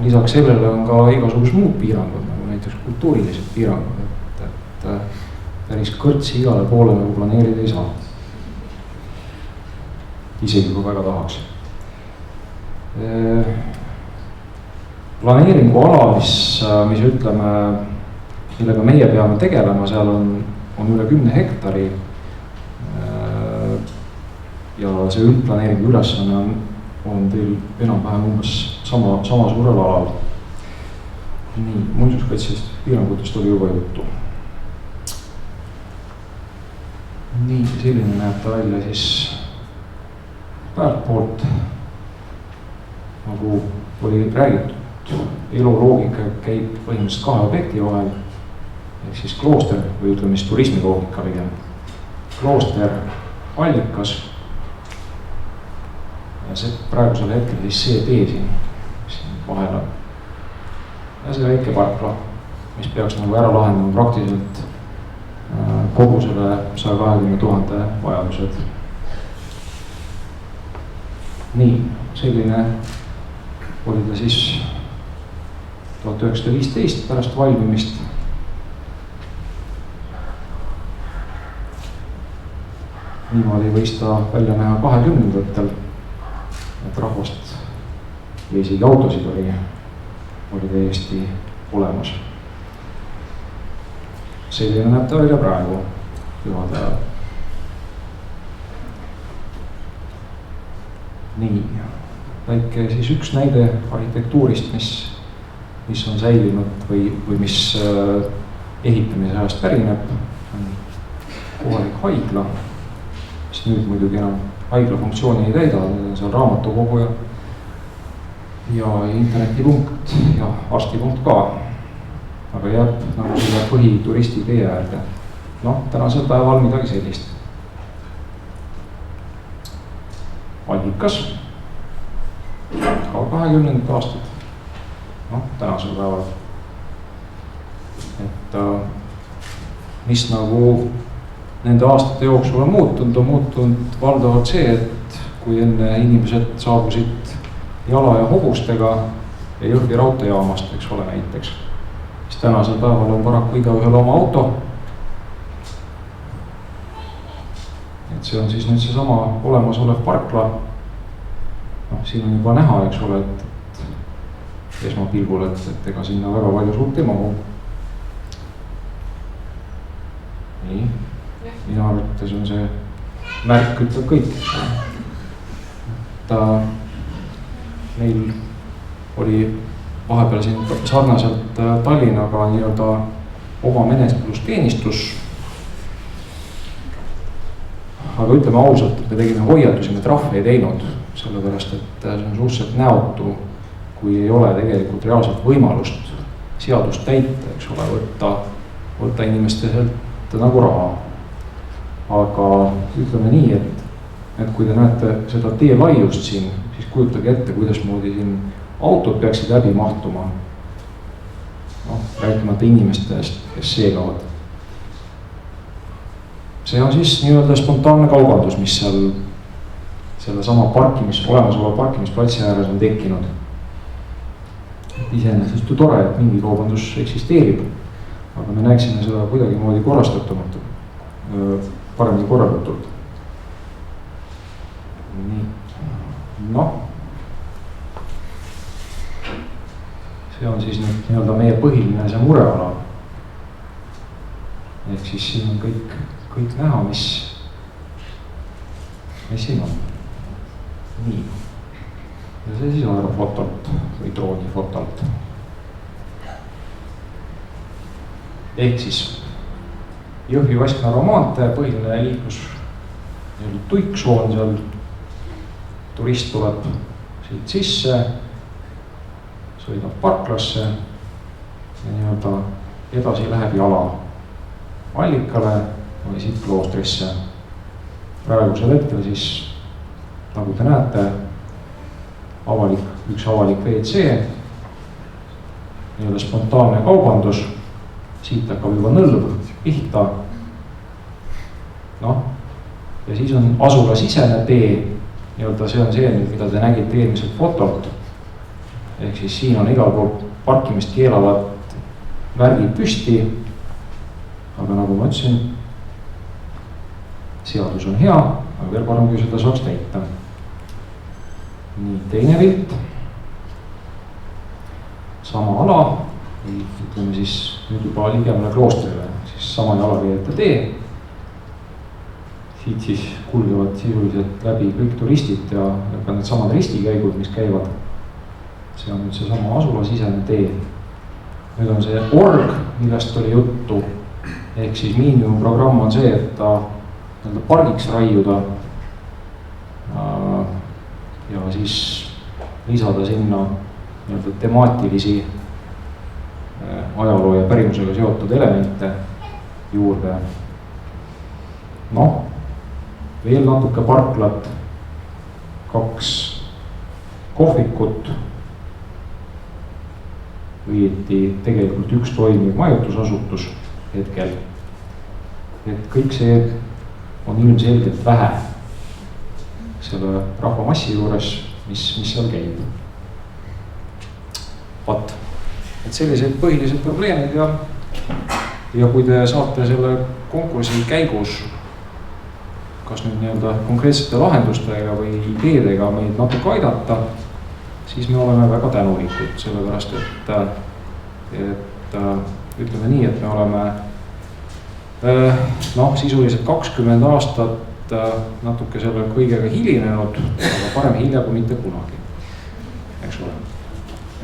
Lisaks sellele on ka igasugused muud piirangud, nagu näiteks kultuurilised piirangud, et päris kõrtsi igale poole nagu planeerida ei saa. Isegi kui väga tahaks. Planeeringuala, mis ütleme, millega meie peame tegelema, seal on üle 10 hektari. Ja see üldplaneeringu ülesanne on teil enam-vähem umbes sama suurel alal. Nii, muinsuskaitselist piirangutest oli juba juttu. Nii, selline näeb ta välja siis väärtpoolt, nagu oli räägitud, eluloogika käib põhimõtteliselt 2 objekti vahel, ehk siis klooster või ütleme siis turismiloogika pigem. Klooster, allikas ja see praegusel hetkel siis see tee siin vahel on. Ja see väike parkla, mis peaks nagu ära lahendama praktiliselt kogu selle 120 000 vajadused. Nii, selline oli ta siis 1915 pärast valmimist. Niimoodi võis ta välja näha 20-ndatel, et rahvast või isegi autosid oli täiesti olemas. Selline näeb ta välja praegu pühade ajal. Nii, väike siis üks näide arhitektuurist, mis on säilinud või mis ehitamise ajast pärineb. Kohalik haigla, mis nüüd muidugi enam haigla funktsiooni ei täida, need on seal raamatukogu ja internetipunkt ja arstipunkt ka. Aga jääb nagu selle põhituristi tee äärde. Tänasel päeval midagi sellist. Allikas, ka 20 aastad, tänasel päeval. Et mis nagu nende aastate jooksul on muutunud valdavalt see, et kui enne inimesed saabusid jala ja hobustega ja Jõhvi raudteejaamast, eks ole näiteks, siis tänasel päeval on paraku igaühel oma auto. Et see on siis nüüd see sama olemasolev parkla. Siin on juba näha, eks ole, et esmapilgul, et ega sinna väga palju suurt ei mahu. Nii, minu arvates on see märk ütleb kõik. Meil oli vahepeal siin sarnaselt Tallinnaga nii-öelda oma menetlusteenistus. Aga ütleme ausalt, et me tegime hoiatusi, me trahve ei teinud, sellepärast et see on suhteliselt näotu, kui ei ole tegelikult reaalselt võimalust seadust täita, eks ole, võtta võtta inimestelt nagu raha. Aga ütleme nii, et kui te näete seda tee laiust siin, siis kujutage ette, kuidasmoodi siin autod peaksid läbi mahtuma. Noh, rääkimata inimestest, kes seegavad. See on siis nii-öelda spontaanne kaubandus, mis seal sellesama olemasolu parkimisplatsi ääres on tekkinud. Iseenesest ju tore, et mingi kaubandus eksisteerib, aga me näeksime seda kuidagi moodi korrastatumatu, paremini korraldatult. Noh, see on siis nüüd nii-öelda meie põhiline see mureala. Ehk siis siin on kõik näha, mis siin on. Nii. Ja see siis aerofotolt või droonifotolt. Ehk siis Jõhvi-Vasknara maantee põhiline liiklus tuiksoon seal. Turist tuleb siit sisse, sõidab parklasse ja nii-öelda edasi läheb jala Allikale või siit Kloostrisse. Praegusel hetkel siis, nagu te näete, üks avalik WC, nii-öelda spontaanne kaubandus, siit hakkab juba nõlv pihta. Noh, ja siis on asula sisene tee, nii-öelda see on see, mida te nägite eelmiselt fotolt. Ehk siis siin on igal pool parkimist keelavad värgid püsti. Aga nagu ma ütlesin, seadus on hea, aga veel parem, kui seda saaks täita. Nii, teine pilt. Sama ala, ütleme siis nüüd juba ligemale Kloostrile, siis sama jalakäijate tee. Siit siis kulgevad sisuliselt läbi kõik turistid ja ka need samad ristikäigud, mis käivad. See on nüüd see sama asula sisene tee. Nüüd on see org, millest oli juttu. Ehk siis miinimumprogramm on see, et ta pargiks raiuda ja siis lisada sinna temaatilisi ajaloo ja pärimusega seotud elemente juurde. Noh, veel natuke parklat, 2 kohvikut, õieti tegelikult 1 toimiv majutusasutus hetkel. Et kõik see on ilmselgelt vähe selle rahvamassi juures, mis seal käib. Vat, et sellised põhilised probleemid ja kui te saate selle konkursi käigus kas nüüd nii-öelda konkreetsete lahendustega või ideedega meid natuke aidata, siis me oleme väga tänulikud, sellepärast et ütleme nii, et me oleme sisuliselt 20 aastat natuke selle kõigega hilinenud, aga parem hilja kui mitte kunagi, eks ole.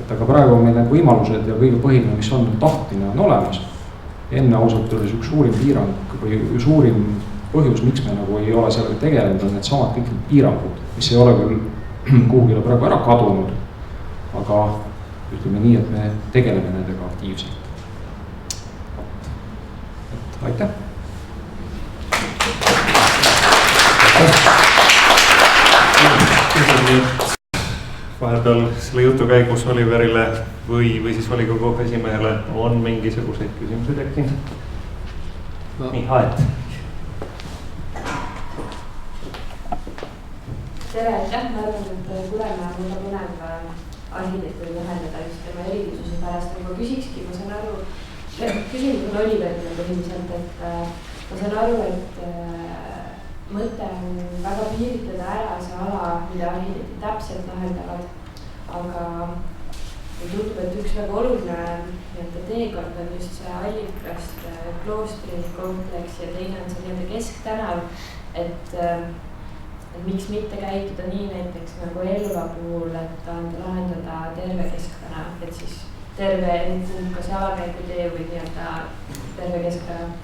Et aga praegu on meil need võimalused ja kõige põhiline, mis on tahtmine on olemas. Enne ausalt öeldes üks suurim piirang või suurim põhjus, miks me nagu ei ole sellega tegelenud, on need samad kõik need piirangud, mis ei ole küll kuhugile praegu ära kadunud, aga ütleme nii, et me tegeleme nendega aktiivselt. Et aitäh! Vahepeal selle jutu käigus Oliverile või siis volikogu esimehele on mingisuguseid küsimusi tekkinud? Nii, Aet. Tere, aitäh, ma arvan, et Kuremäe on väga põnev arhitektuuri lähendada just tema erilisusi pärast, aga ma küsikski, ma saan aru, küsimus on Oliverile põhiliselt, et ma saan aru, et mõte on väga piiritleda ära see ala, mida arhitektid täpselt lahendavad, aga tundub, et üks väga oluline teekond on just see Allikast kloostri kompleks ja teine on see nii-öelda Kesktänav, et miks mitte käituda nii näiteks nagu Elva puhul, et anda lahendada terve Kesktänav, et siis terve kas jalakäigutee või nii-öelda terve Kesktänav.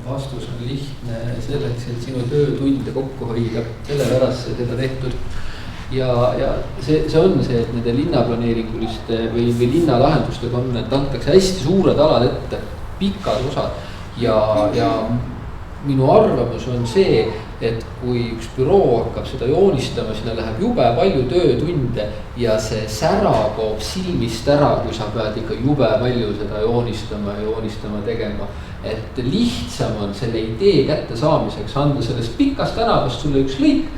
Vastus on lihtne selleks, et sinu töötunde kokku hoida, sellepärast seda tehtud. ja see on see, et nende linnaplaneeringuliste või linnalahendustega on, et antakse hästi suured alad ette, pikad osad ja minu arvamus on see, et kui üks büroo hakkab seda joonistama, sinna läheb jube palju töötunde ja see sära kaob silmist ära, kui sa pead ikka jube palju seda joonistama tegema. Et lihtsam on selle idee kätte saamiseks anda sellest pikast tänavast sulle üks lõik,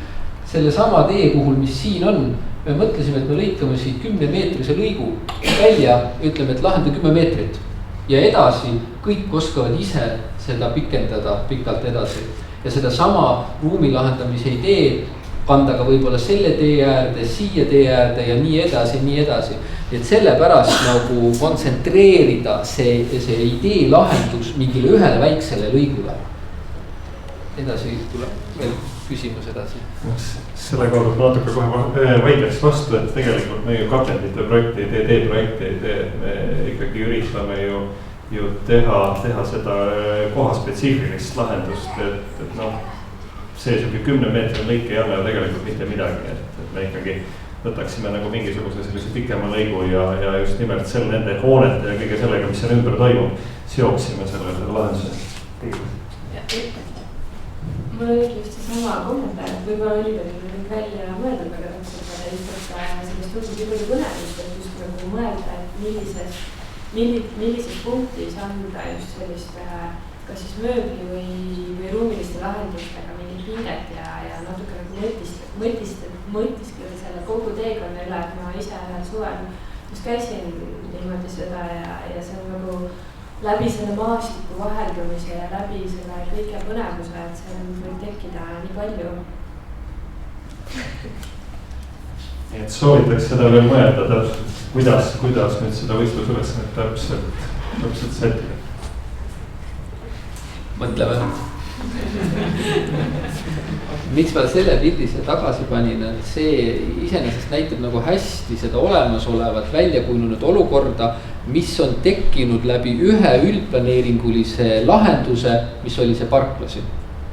selle sama tee puhul, mis siin on. Me mõtlesime, et me lõikame siit 10-meetrise lõigu välja, ütleme, et lahenda 10 meetrit. Ja edasi kõik oskavad ise seda pikendada pikalt edasi. Ja seda sama ruumi lahendamise idee kanda ka võib-olla selle tee äärde, siia tee äärde ja nii edasi. Et sellepärast nagu kontsentreerida see idee lahendus mingile ühele väiksele lõigule. Edasi tuleb veel küsimus edasi. Selle kaudu natuke kohe vaidleks vastu, et tegelikult me ju katendite projekti, DD-projekti ei tee, me ikkagi üritame ju teha seda kohaspetsiifilist lahendust, et noh, see 10 meetri lõik ei anna ju tegelikult mitte midagi, et me ikkagi võtaksime nagu mingisuguse sellise pikema lõigu ja just nimelt selle nende hoonete ja kõige sellega, mis seal ümber toimub, seoksime selle lahenduse. Mul oli just seesama kommentaar, et võib-olla Oliveril on välja mõeldud väga täpselt, et sellest tundub nii palju põnevust, et just nagu mõelda, et millises punktis anda just sellist kas siis mööbli või ruumiliste lahendustega mingit pinget ja natuke nagu mõtiskleda selle kogu teekonna üle, et ma ise ühel suvel just käisin niimoodi seda ja see on nagu läbi selle maastiku vaheldumise ja läbi selle kõige põnevuse, et see võib tekkida nii palju. Nii et soovitaks seda veel mõelda täpselt, kuidas nüüd seda võistlusülesannet täpselt sättida. Mõtleme. Miks ma selle pildi siia tagasi panin, et see iseenesest näitab nagu hästi seda olemasolevat välja kujunenud olukorda, mis on tekkinud läbi ühe üldplaneeringulise lahenduse, mis oli see parklasi.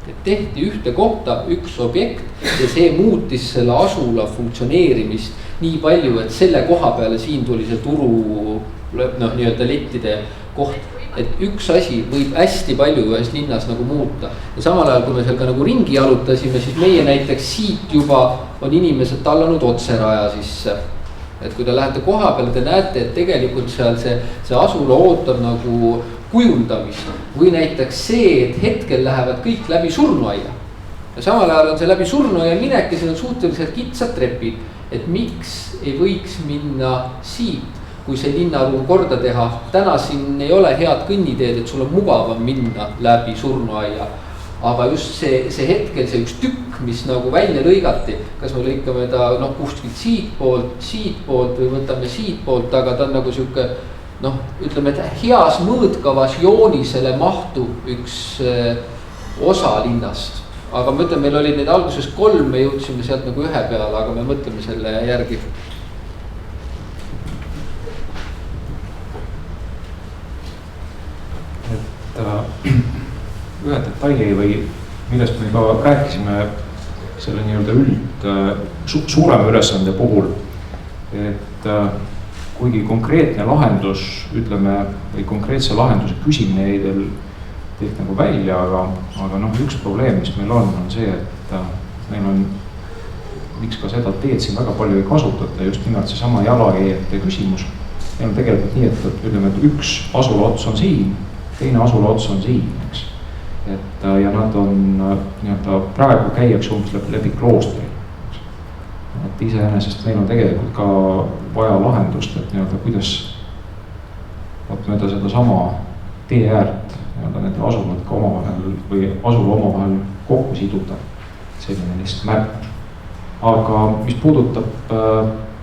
Et tehti ühte kohta üks objekt ja see muutis selle asula funktsioneerimist nii palju, et selle koha peale siin tuli see turu nii-öelda lettide koht. Et üks asi võib hästi palju ühes linnas nagu muuta ja samal ajal, kui me seal ka nagu ringi jalutasime, siis meie näiteks siit juba on inimesed tallanud otseraja sisse. Et kui te lähete koha peale, te näete, et tegelikult seal see asula ootab nagu kujundamist või näiteks see, et hetkel lähevad kõik läbi surnuaia. Ja samal ajal on see läbi surnuaia minek ja siin on suhteliselt kitsad trepid, et miks ei võiks minna siit, kui see linnaruum korda teha. Täna siin ei ole head kõnniteed, et sul on mugavam minna läbi surnuaia. Aga just see hetkel, see üks tükk, mis nagu välja lõigati, kas me lõikame ta kuskilt siit poolt või võtame siit poolt, aga ta on nagu siuke, ütleme, et heas mõõtkavas joonisele mahtu üks osa linnast. Aga ma ütlen, meil oli neid alguses 3, me jõudsime sealt nagu 1 peale, aga me mõtleme selle järgi. Ühe detaili või millest me ka rääkisime selle nii-öelda suurema ülesande puhul, et kuigi konkreetne lahendus, ütleme, või konkreetse lahenduse küsimine jäi teil teilt nagu välja, aga üks probleem, mis meil on see, et meil on, miks ka seda teed siin väga palju ei kasutata, just nimelt see sama jalakäijate küsimus. Meil on tegelikult nii, et ütleme, et üks asula ots on siin, teine asula ots on siin, eks. Ja nad on nii-öelda praegu käiaks umbes läbi kloostri. Et iseenesest meil on tegelikult ka vaja lahendust, et nii-öelda kuidas mööda seda sama tee äärt nii-öelda nende asulad ka omavahel või asula omavahel kokku siduda. Selline lihtsalt märk. Aga mis puudutab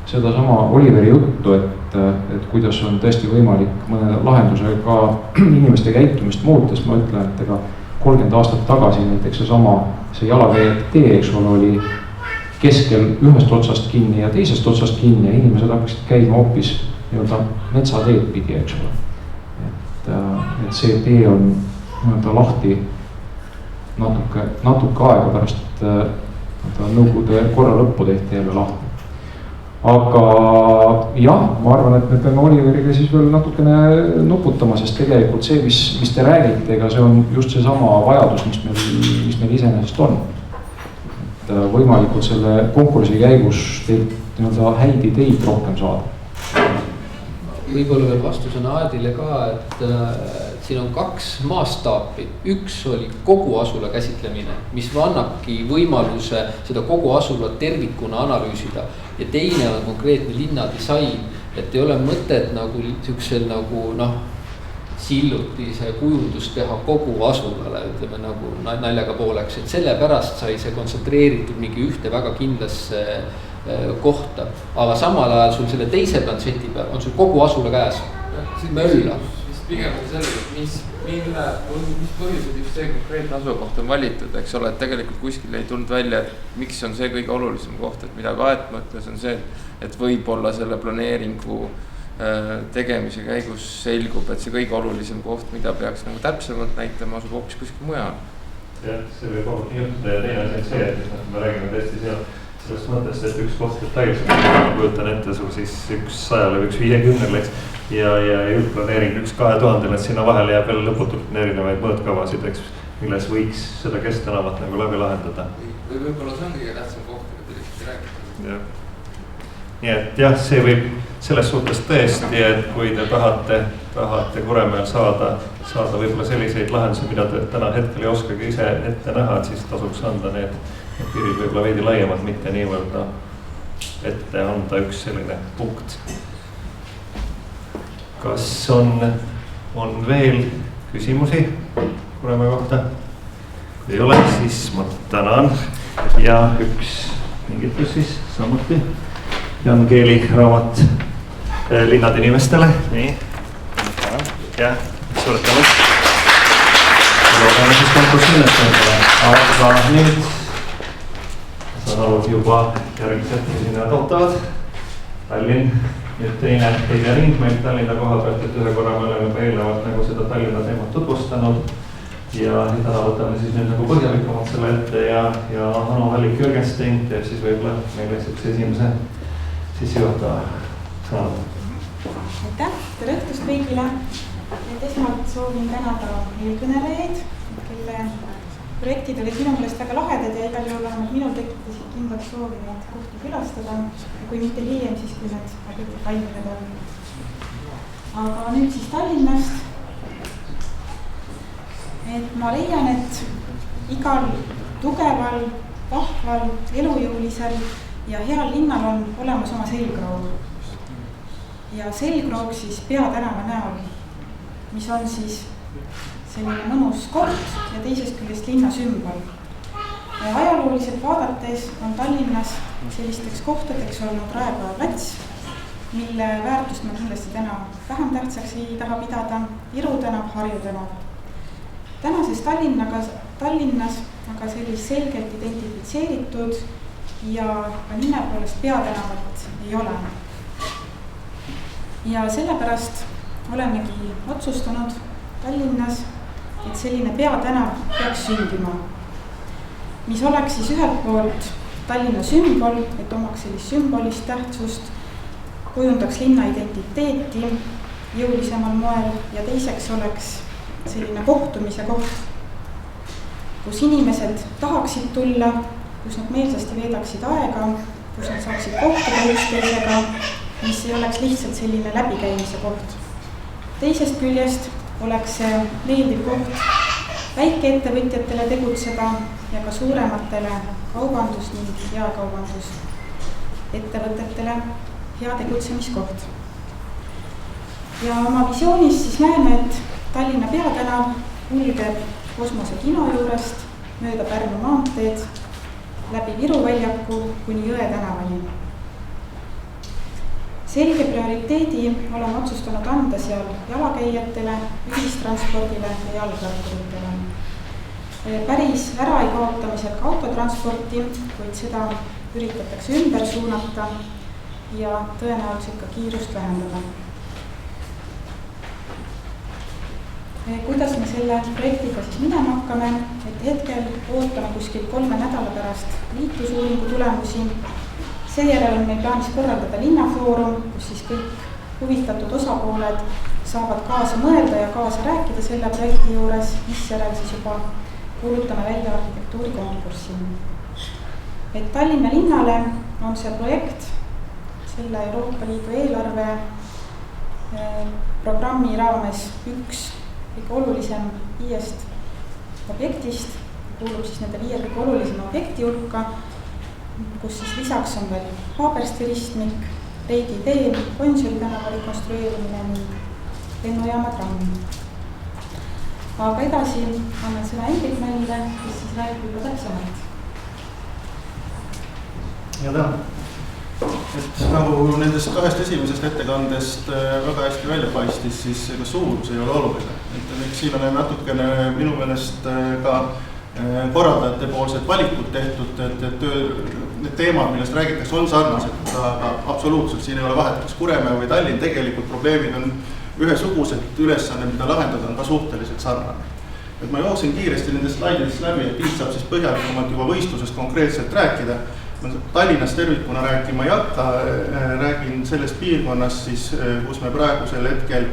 seda sama Oliveri juttu, et kuidas on tõesti võimalik mõne lahendusega ka inimeste käitumist muuta, siis ma ütlen, et ega 30 aastat tagasi näiteks see jalakäijate tee, eks ole, oli keskel ühest otsast kinni ja teisest otsast kinni ja inimesed hakkasid käima hoopis nii-öelda metsateed pidi, eks ole. Et see tee on nii-öelda lahti natuke aega pärast Nõukogude korra lõppu tehti jälle lahti. aga jah, ma arvan, et me peame Oliveriga siis veel natukene nuputama, sest tegelikult see, mis te räägite, ega see on just seesama vajadus, mis meil iseenesest on. Et võimalikult selle konkursi käigus teilt nii-öelda häid ideid rohkem saada. Võib-olla veel vastusena Aadile ka, et siin on 2 maastaapi. Üks oli kogu asula käsitlemine, mis annabki võimaluse seda kogu asulat tervikuna analüüsida. Ja teine on konkreetne linnadisain, et ei ole mõtet nagu niisugusel nagu sillutise kujundust teha kogu asulale, ütleme nagu naljaga pooleks, et sellepärast sai see kontsentreeritud mingi ühte väga kindlasse kohta, aga samal ajal sul selle teise plantseti peal on sul kogu asula käes, mölla. Pigem on sellega, mis põhjused just see konkreetne asukoht on valitud, eks ole, et tegelikult kuskil ei tulnud välja, et miks on see kõige olulisem koht, et mida Kaet mõtles on see, et võib-olla selle planeeringu tegemise käigus selgub, et see kõige olulisem koht, mida peaks nagu täpsemalt näitama, asub hoopis kuskil mujal. Jah, see võib olla nii juhtuda ja teine asi on see, et me räägime tõesti sellest mõttest, et üks koht detailselt, ma kujutan ette sul siis 100 või 50, eks, ja üldplaneering 2000, et sinna vahele jääb veel lõputult erinevaid mõõtkavasid, eks, milles võiks seda Kesktänavat nagu läbi lahendada. Või võib-olla see on kõige tähtsam koht, aga te lihtsalt räägite. Nii et jah, see võib selles suhtes tõesti, et kui te tahate Kuremäel saada võib-olla selliseid lahendusi, mida te täna hetkel ei oskagi ise ette näha, et siis tasuks anda need piirid võib-olla veidi laiemad, mitte niivõrd ette anda üks selline punkt. Kas on veel küsimusi Kuremäe kohta? Kui ei ole, siis ma tänan ja üks mingitus siis samuti. Jan Keeli raamat linnade inimestele. Nii. Ja, suured tänud. Loodame siis konkursi ülesõndele. Aga nüüd saan aru juba järgmised esinejad ootavad. Tallinn, nüüd teine ring meil Tallinna koha pealt, et ühe korra me oleme juba eelnevalt nagu seda Tallinna teemat tutvustanud. Ja täna võtame siis nüüd nagu põhjalikumalt selle ette ja Anu Hallik-Jürgenstein teeb siis võib-olla meile esimese sissejuhtava sõnad. Aitäh, tere õhtust kõigile. Et esmalt soovin tänada eelkõnelejaid, kelle projektid olid minu meelest väga lahedad ja igal juhul vähemalt minul tekitasid kindlalt soovi neid kohti külastada. Kui mitte hiljem, siis kui need kõik valminud on. Aga nüüd siis Tallinnast. Et ma leian, et igal tugeval, vahval, elujõulisel ja heal linnal on olemas oma selgroog. Ja selgroog siis Peatänava näol, mis on siis selline mõnus koht ja teisest küljest linna sümbol. Ajalooliselt vaadates on Tallinnas sellisteks kohtadeks olnud Raekoja plats, mille väärtust ma kindlasti täna vähem tähtsaks ei taha pidada, Viru tänav, Harju tänav. Tänases Tallinnas aga sellist selgelt identifitseeritud ja ka nime poolest Peatänavat ei ole. Ja sellepärast olemegi otsustanud Tallinnas, et selline Peatänav peaks sündima, mis oleks siis ühelt poolt Tallinna sümbol, et omaks sellist sümbolist tähtsust, kujundaks linna identiteeti jõulisemal moel ja teiseks oleks selline kohtumise koht, kus inimesed tahaksid tulla, kus nad meelsasti veedaksid aega, kus nad saaksid kohtuda üksteisega, mis ei oleks lihtsalt selline läbikäimise koht. Teisest küljest oleks see meeldiv koht väikeettevõtjatele tegutseda ja ka suurematele kaubandus- ning jaekaubandus ettevõtetele hea tegutsemiskoht. Ja oma visioonis siis näeme, et Tallinna Peatänav kulgeb Kosmose kino juurest mööda Pärnu maanteed läbi Viru väljaku kuni Jõe tänavani. Selge prioriteedi oleme otsustanud anda seal jalakäijatele, ühistranspordile ja jalgratturitele. Päris ära ei kaotamisel ka autotransporti, kuid seda üritatakse ümber suunata ja tõenäoliselt ka kiirust vähendada. Kuidas me selle projektiga siis minema hakkame, et hetkel ootame kuskil 3 nädala pärast liiklusuuringu tulemusi. seejärel on meil plaanis korraldada linnafoorum, kus siis kõik huvitatud osapooled saavad kaasa mõelda ja kaasa rääkida selle projekti juures, misjärel siis juba kuulutame välja arhitektuurikonkurssi. Et Tallinna linnale on see projekt selle Euroopa Liidu eelarve programmi raames üks kõige olulisem 5 objektist, kuulub siis nende 5 kõige olulisema objekti hulka, kus siis lisaks on veel Haabersti ristmik, Reidi tee, Gonsiori tänava rekonstrueerimine ning lennujaama tramm. Aga edasi annan sõna Hendrik Mällile, kes siis räägib juba täpsemalt. Ja tänan. Et nagu nendest 2 esimesest ettekandest väga hästi välja paistis, siis ega suurus ei ole oluline. Et siin on natukene minu meelest ka korraldajate poolsed valikud tehtud, et need teemad, millest räägitakse, on sarnased, aga absoluutselt siin ei ole vahet, kas Kuremäe või Tallinn, tegelikult probleemid on ühesugused, ülesanne, mida lahendada on ka suhteliselt sarnane. Et ma jooksin kiiresti nendest slaididest läbi, et Tiit saab siis põhjalikumalt juba võistlusest konkreetselt rääkida. Tallinnast tervikuna rääkima ei hakka, räägin sellest piirkonnast siis, kus me praegusel hetkel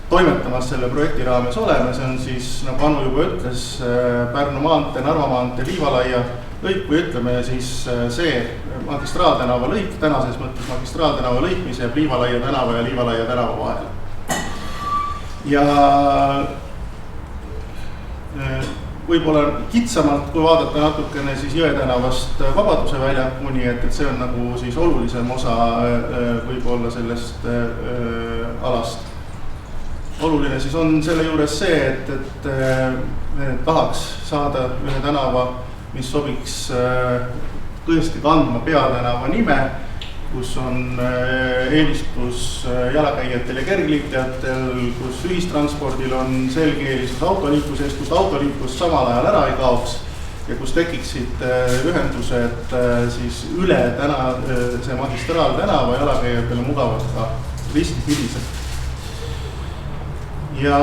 toimetamas selle projekti raames oleme, see on siis, nagu Anu juba ütles, Pärnu maantee, Narva maantee, Liivalaia lõik või ütleme siis see magistraaltänava lõik, tänases mõttes magistraaltänava lõik, mis jääb Liivalaia tänava ja Liivalaia tänava vahele. Ja võib-olla kitsamalt, kui vaadata natukene siis Jõe tänavast Vabaduse väljakuni, et see on nagu siis olulisem osa võib-olla sellest alast. Oluline siis on selle juures see, et tahaks saada ühe tänava, mis sobiks tõesti kandma peatänava nime, kus on eelistus jalakäijatel ja kergliiklejatel, kus ühistranspordil on selge eelistus autoliiklusest, kus autoliiklus samal ajal ära ei kaoks ja kus tekiksid ühendused siis üle see magistraaltänava jalakäijatele mugavalt ka ristipidiselt. Ja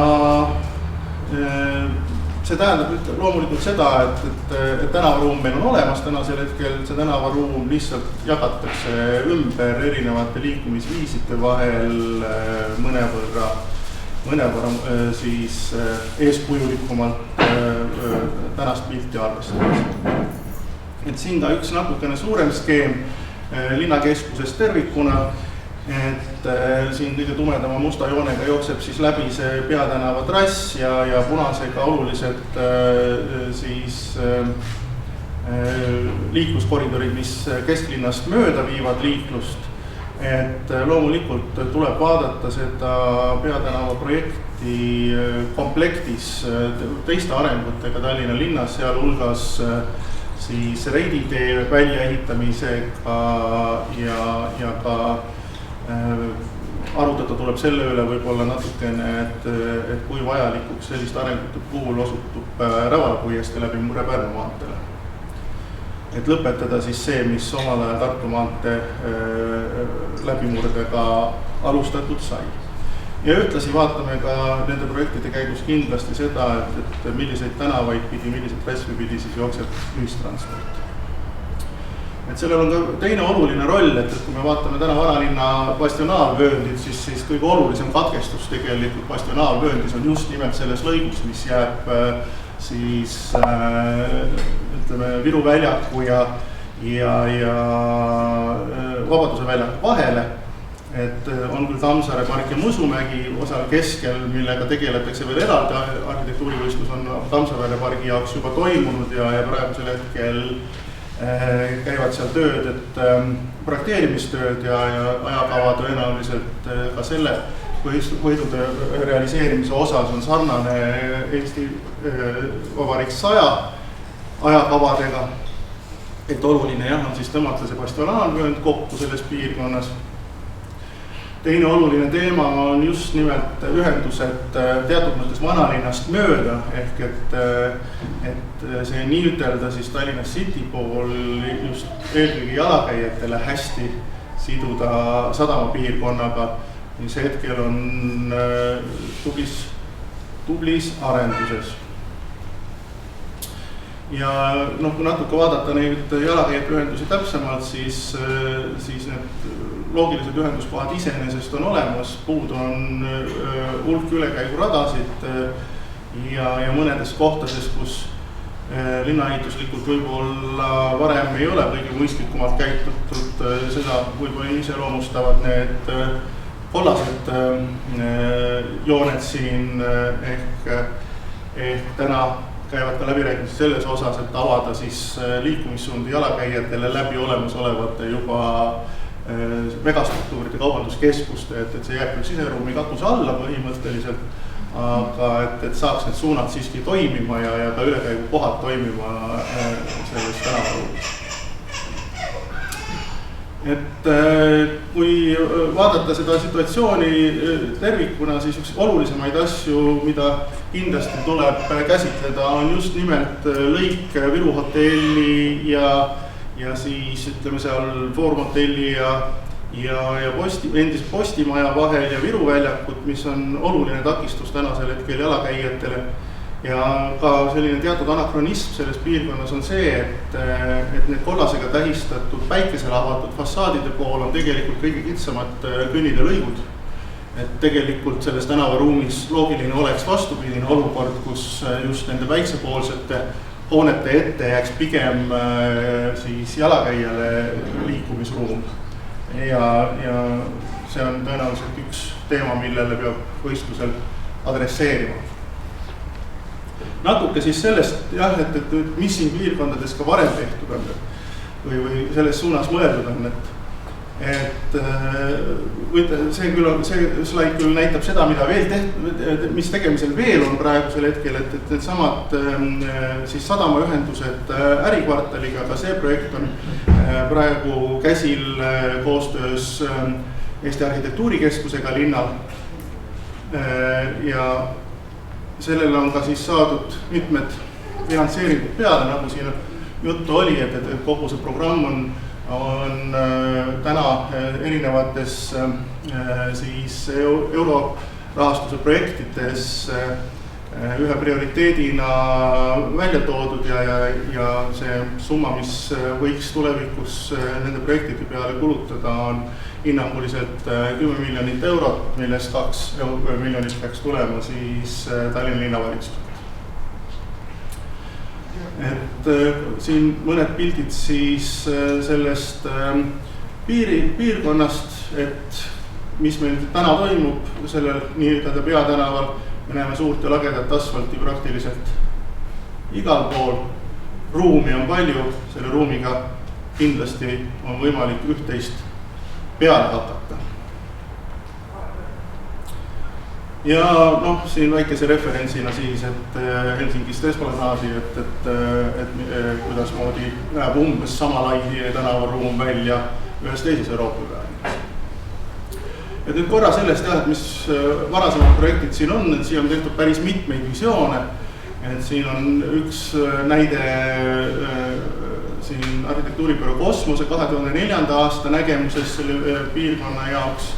see tähendab loomulikult seda, et tänavaruum meil on olemas tänasel hetkel, see tänavaruum lihtsalt jagatakse ümber erinevate liikumisviiside vahel mõnevõrra siis eeskujulikumalt tänast pilti arvestades. Et siin ka üks natukene suurem skeem linnakeskusest tervikuna, et siin kõige tumedama musta joonega jookseb siis läbi see peatänava trass ja punasega olulised siis liikluskoridorid, mis kesklinnast mööda viivad liiklust. Et loomulikult tuleb vaadata seda peatänava projekti komplektis teiste arengutega Tallinna linnas, sealhulgas siis Reidi tee väljaehitamisega ja ka arutada tuleb selle üle võib-olla natukene, et kui vajalikuks sellist arengute puhul osutub Rävala puiestee läbi Mure-Pärnu maanteele. Et lõpetada siis see, mis omal ajal Tartu maantee läbimurdega alustatud sai. Ja ühtlasi vaatame ka nende projektide käigus kindlasti seda, et milliseid tänavaid pidi, milliseid trassi pidi siis jookseb ühistransport. Et sellel on ka teine oluline roll, et kui me vaatame täna vanalinna bastionaalvööndit, siis kõige olulisem katkestus tegelikult bastionaalvööndis on just nimelt selles lõigus, mis jääb siis ütleme Viru väljaku ja Vabaduse väljaku vahele. Et on küll Tammsaare park ja Mõsumägi osal keskel, millega tegeletakse veel eraldi arhitektuurivõistlus on Tammsaare pargi jaoks juba toimunud ja praegusel hetkel käivad seal tööd, et projekteerimistööd ja ajakava tõenäoliselt ka selle võidude realiseerimise osas on sarnane Eesti Vabariik 100 ajakavadega. Et oluline jah, on siis tõmmata see bastionaalvöönd kokku selles piirkonnas. Teine oluline teema on just nimelt ühendused teatud mõttes vanalinnast mööda, ehk et see nii ütelda siis Tallinna City pool just eelkõige jalakäijatele hästi siduda sadamapiirkonnaga, mis hetkel on tublis arenduses. ja noh, kui natuke vaadata neid jalakäijate ühendusi täpsemalt, siis need loogilised ühenduskohad iseenesest on olemas, puudu on hulk ülekäiguradasid ja mõnedes kohtades, kus linnaehituslikult võib-olla varem ei ole kõige mõistlikumalt käitutud, seda võib-olla iseloomustavad need kollased jooned siin ehk täna käivad ka läbirääkimised selles osas, et avada siis liikumissuundi jalakäijatele läbi olemasolevate juba megastruktuuride kaubanduskeskuste, et see jääb küll siseruumi katuse alla põhimõtteliselt, aga et saaks need suunad siiski toimima ja ka ülekäigukohad toimima selles tänavaruumis. Et kui vaadata seda situatsiooni tervikuna, siis üks olulisemaid asju, mida kindlasti tuleb käsitleda, on just nimelt lõik Viru hotelli ja siis ütleme seal Foorum hotelli ja endise Postimaja vahel ja Viru väljakut, mis on oluline takistus tänasel hetkel jalakäijatele. Ja ka selline teatud anakronism selles piirkonnas on see, et need kollasega tähistatud päikesele avatud fassaadide pool on tegelikult kõige kitsamad kõnnide lõigud. Et tegelikult selles tänavaruumis loogiline oleks vastupidine olukord, kus just nende väiksepoolsete hoonete ette jääks pigem siis jalakäijale liikumisruum. Ja see on tõenäoliselt üks teema, millele peab võistlusel adresseerima. Natuke siis sellest, jah, et mis siin piirkondades ka varem tehtud on või selles suunas mõeldud on, et see slaid küll näitab seda, mida veel tehtud, mis tegemisel veel on praegusel hetkel, et need samad siis sadamaühendused ärikvartaliga, aga see projekt on praegu käsil koostöös Eesti Arhitektuurikeskusega linnal ja sellele on ka siis saadud mitmed finantseeringud peale, nagu siin juttu oli, et kogu see programm on täna erinevates siis eurorahastuse projektides ühe prioriteedina välja toodud ja see summa, mis võiks tulevikus nende projektide peale kulutada, on hinnanguliselt 10 miljonit eurot, millest 2 miljonit peaks tulema siis Tallinna linnavalitsusele. Et siin mõned pildid siis sellest piirkonnast, et mis meil täna toimub sellel nii-ütelda peatänaval. Me näeme suurt ja lagedat asfalti praktiliselt igal pool. Ruumi on palju, selle ruumiga kindlasti on võimalik üht-teist peale hakata. Ja noh, siin väikese referentsina siis, et Helsingist Esplanadi, et kuidas moodi näeb umbes sama lai tänavaruum välja ühes teises Euroopa peal. Et nüüd korra sellest jah, et mis varasemad projektid siin on, et siin on tehtud päris mitmeid visioone. Et siin on üks näide siin arhitektuuribüroo Kosmose 2004. aasta nägemuses selle piirkonna jaoks,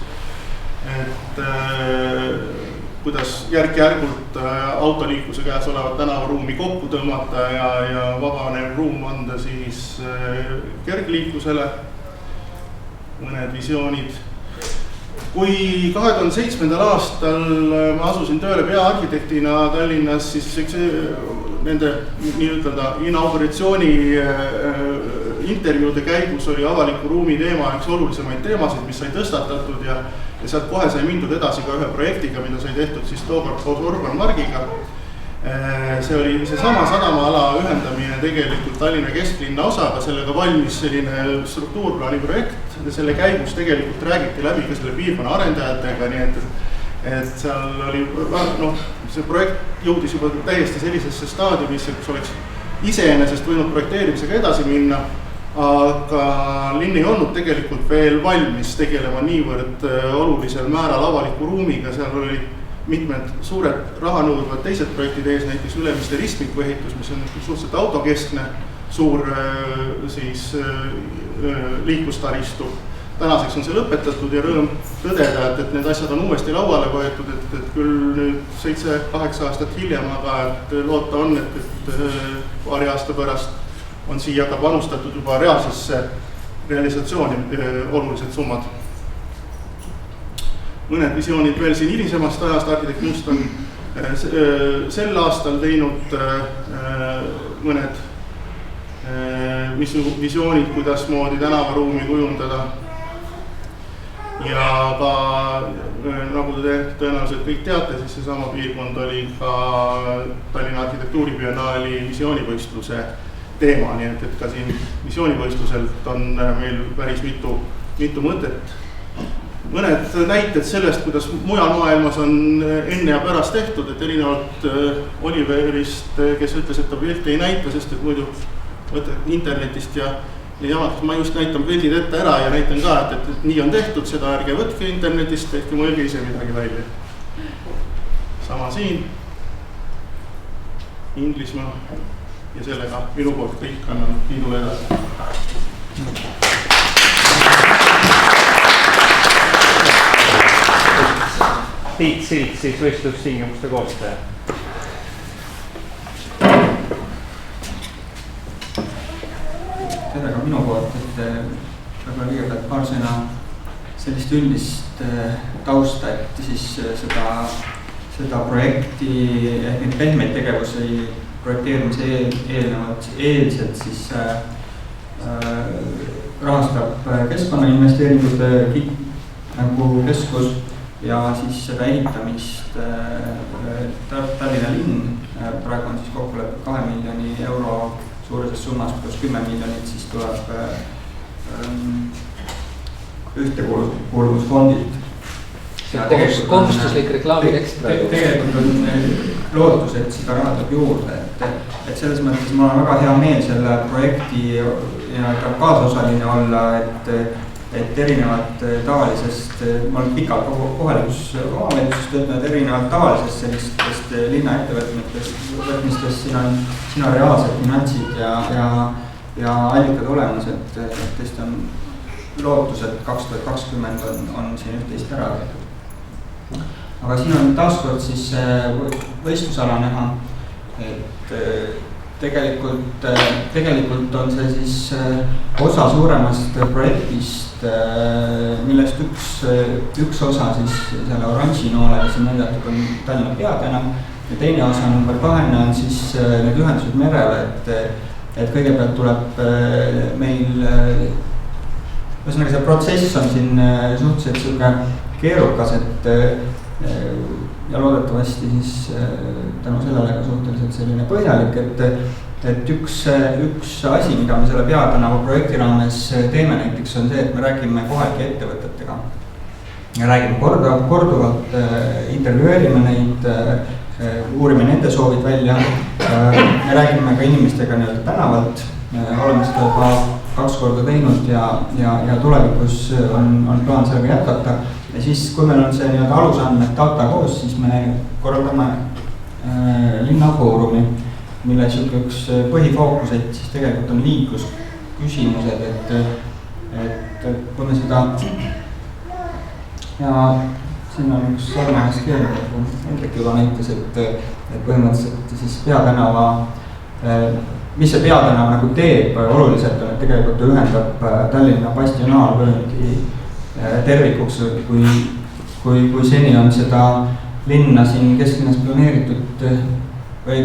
et kuidas järk-järgult autoliikluse käes olevat tänavaruumi kokku tõmmata ja vabanev ruum anda siis kergliiklusele, mõned visioonid. Kui 2007. aastal ma asusin tööle peaarhitektina Tallinnas, siis nende nii-ütelda inauguratsiooni intervjuude käigus oli avaliku ruumi teema üks olulisemaid teemasid, mis sai tõstatatud ja sealt kohe sai mindud edasi ka ühe projektiga, mida sai tehtud siis tookord koos Urban Margiga. See oli seesama sadamaala ühendamine tegelikult Tallinna kesklinna osaga, sellega valmis selline struktuurplaani projekt. Selle käigus tegelikult räägiti läbi ka selle piirkonna arendajatega, nii et seal oli, see projekt jõudis juba täiesti sellisesse staadiumisse, kus oleks iseenesest võinud projekteerimisega edasi minna, aga linn ei olnud tegelikult veel valmis tegelema niivõrd olulisel määral avaliku ruumiga, seal oli mitmed suured rahanõudvad teised projektid ees, näiteks Ülemiste ristmiku ehitus, mis on suhteliselt autokeskne, suur siis liiklustaristu tänaseks on see lõpetatud ja rõõm tõdeda, et need asjad on uuesti lauale võetud, et küll nüüd 7-8 aastat hiljem, aga et loota on, et paari aasta pärast on siia ka panustatud juba reaalsesse realisatsiooni olulised summad. Mõned visioonid veel siin hilisemast ajast, arhitekt Must on sel aastal teinud mõned visioonid, kuidas moodi tänavaruumi kujundada. Ja ka, nagu te tõenäoliselt kõik teate, siis seesama piirkond oli ka Tallinna arhitektuuribiennaali visioonivõistluse teema, nii et ka siin visioonivõistluselt on meil päris mitu mõtet. Mõned näited sellest, kuidas mujal maailmas on enne ja pärast tehtud, et erinevalt Oliverist, kes ütles, et ta pilti ei näita, sest et muidu võtad internetist ja jamad, ma just näitan pildid ette ära ja näitan ka, et nii on tehtud, seda ärge võtke internetist, tehke mõelge ise midagi välja. Sama siin, Inglismaa ja sellega minu poolt kõik annan Tiidule edasi. Tiit Silt, siis võistlustingimuste koostaja. Tere ka minu poolt, et võib-olla kõigepealt paar sõna sellist üldist tausta, et siis seda projekti ehk neid pehmeid tegevusi projekteerimise eelselt siis rahastab Keskkonnainvesteeringute nagu keskus ja siis seda ehitamist Tallinna linn praegu on siis kokkulepe 2 miljoni euro suuruses summas pluss 10 miljonit siis tuleb ühtekuuluvusfondilt. Kohustuslik reklaami ekstra. Tegelikult on lootus, et seda raha tuleb juurde, et selles mõttes ma olen väga hea meel selle projekti ja kaasosaline olla, et erinevad tavalisest, ma olen pikalt kohalikus omavalitsuses töötanud, erinevad tavalisest sellistest linna ettevõtmistest, siin on reaalsed finantsid ja allikad olemas, et tõesti on lootus, et 2020 on siin üht-teist ära tehtud. Aga siin on taaskord siis võistlusala näha, et tegelikult on see siis osa suuremast projektist, millest üks osa siis selle oranži noolega siin näidatud on Tallinna peatänav ja teine osa number 2 on siis need ühendused merele, et kõigepealt tuleb meil, ühesõnaga see protsess on siin suhteliselt selline keerukas, ja loodetavasti siis tänu sellele ka suhteliselt selline põhjalik, et üks asi, mida me selle peatänava projekti raames teeme näiteks on see, et me räägime kohalike ettevõtetega. Me räägime korduvalt, intervjueerime neid, uurime nende soovid välja, me räägime ka inimestega nii-öelda tänavalt, oleme seda juba 2 korda teinud ja tulevikus on plaan sellega jätkata. Ja siis, kui meil on see nii-öelda alusandmed data koos, siis me korraldame linnafoorumi, mille üks põhifookuseid siis tegelikult on liiklusküsimused, et kui me seda ja siin on üks sarnane skeem, nagu Hendrik juba näitas, et põhimõtteliselt siis peatänava, mis see peatänav nagu teeb oluliselt on, et tegelikult ühendab Tallinna bastionaalvööndi tervikuks, kui seni on seda linna siin kesklinnas planeeritud või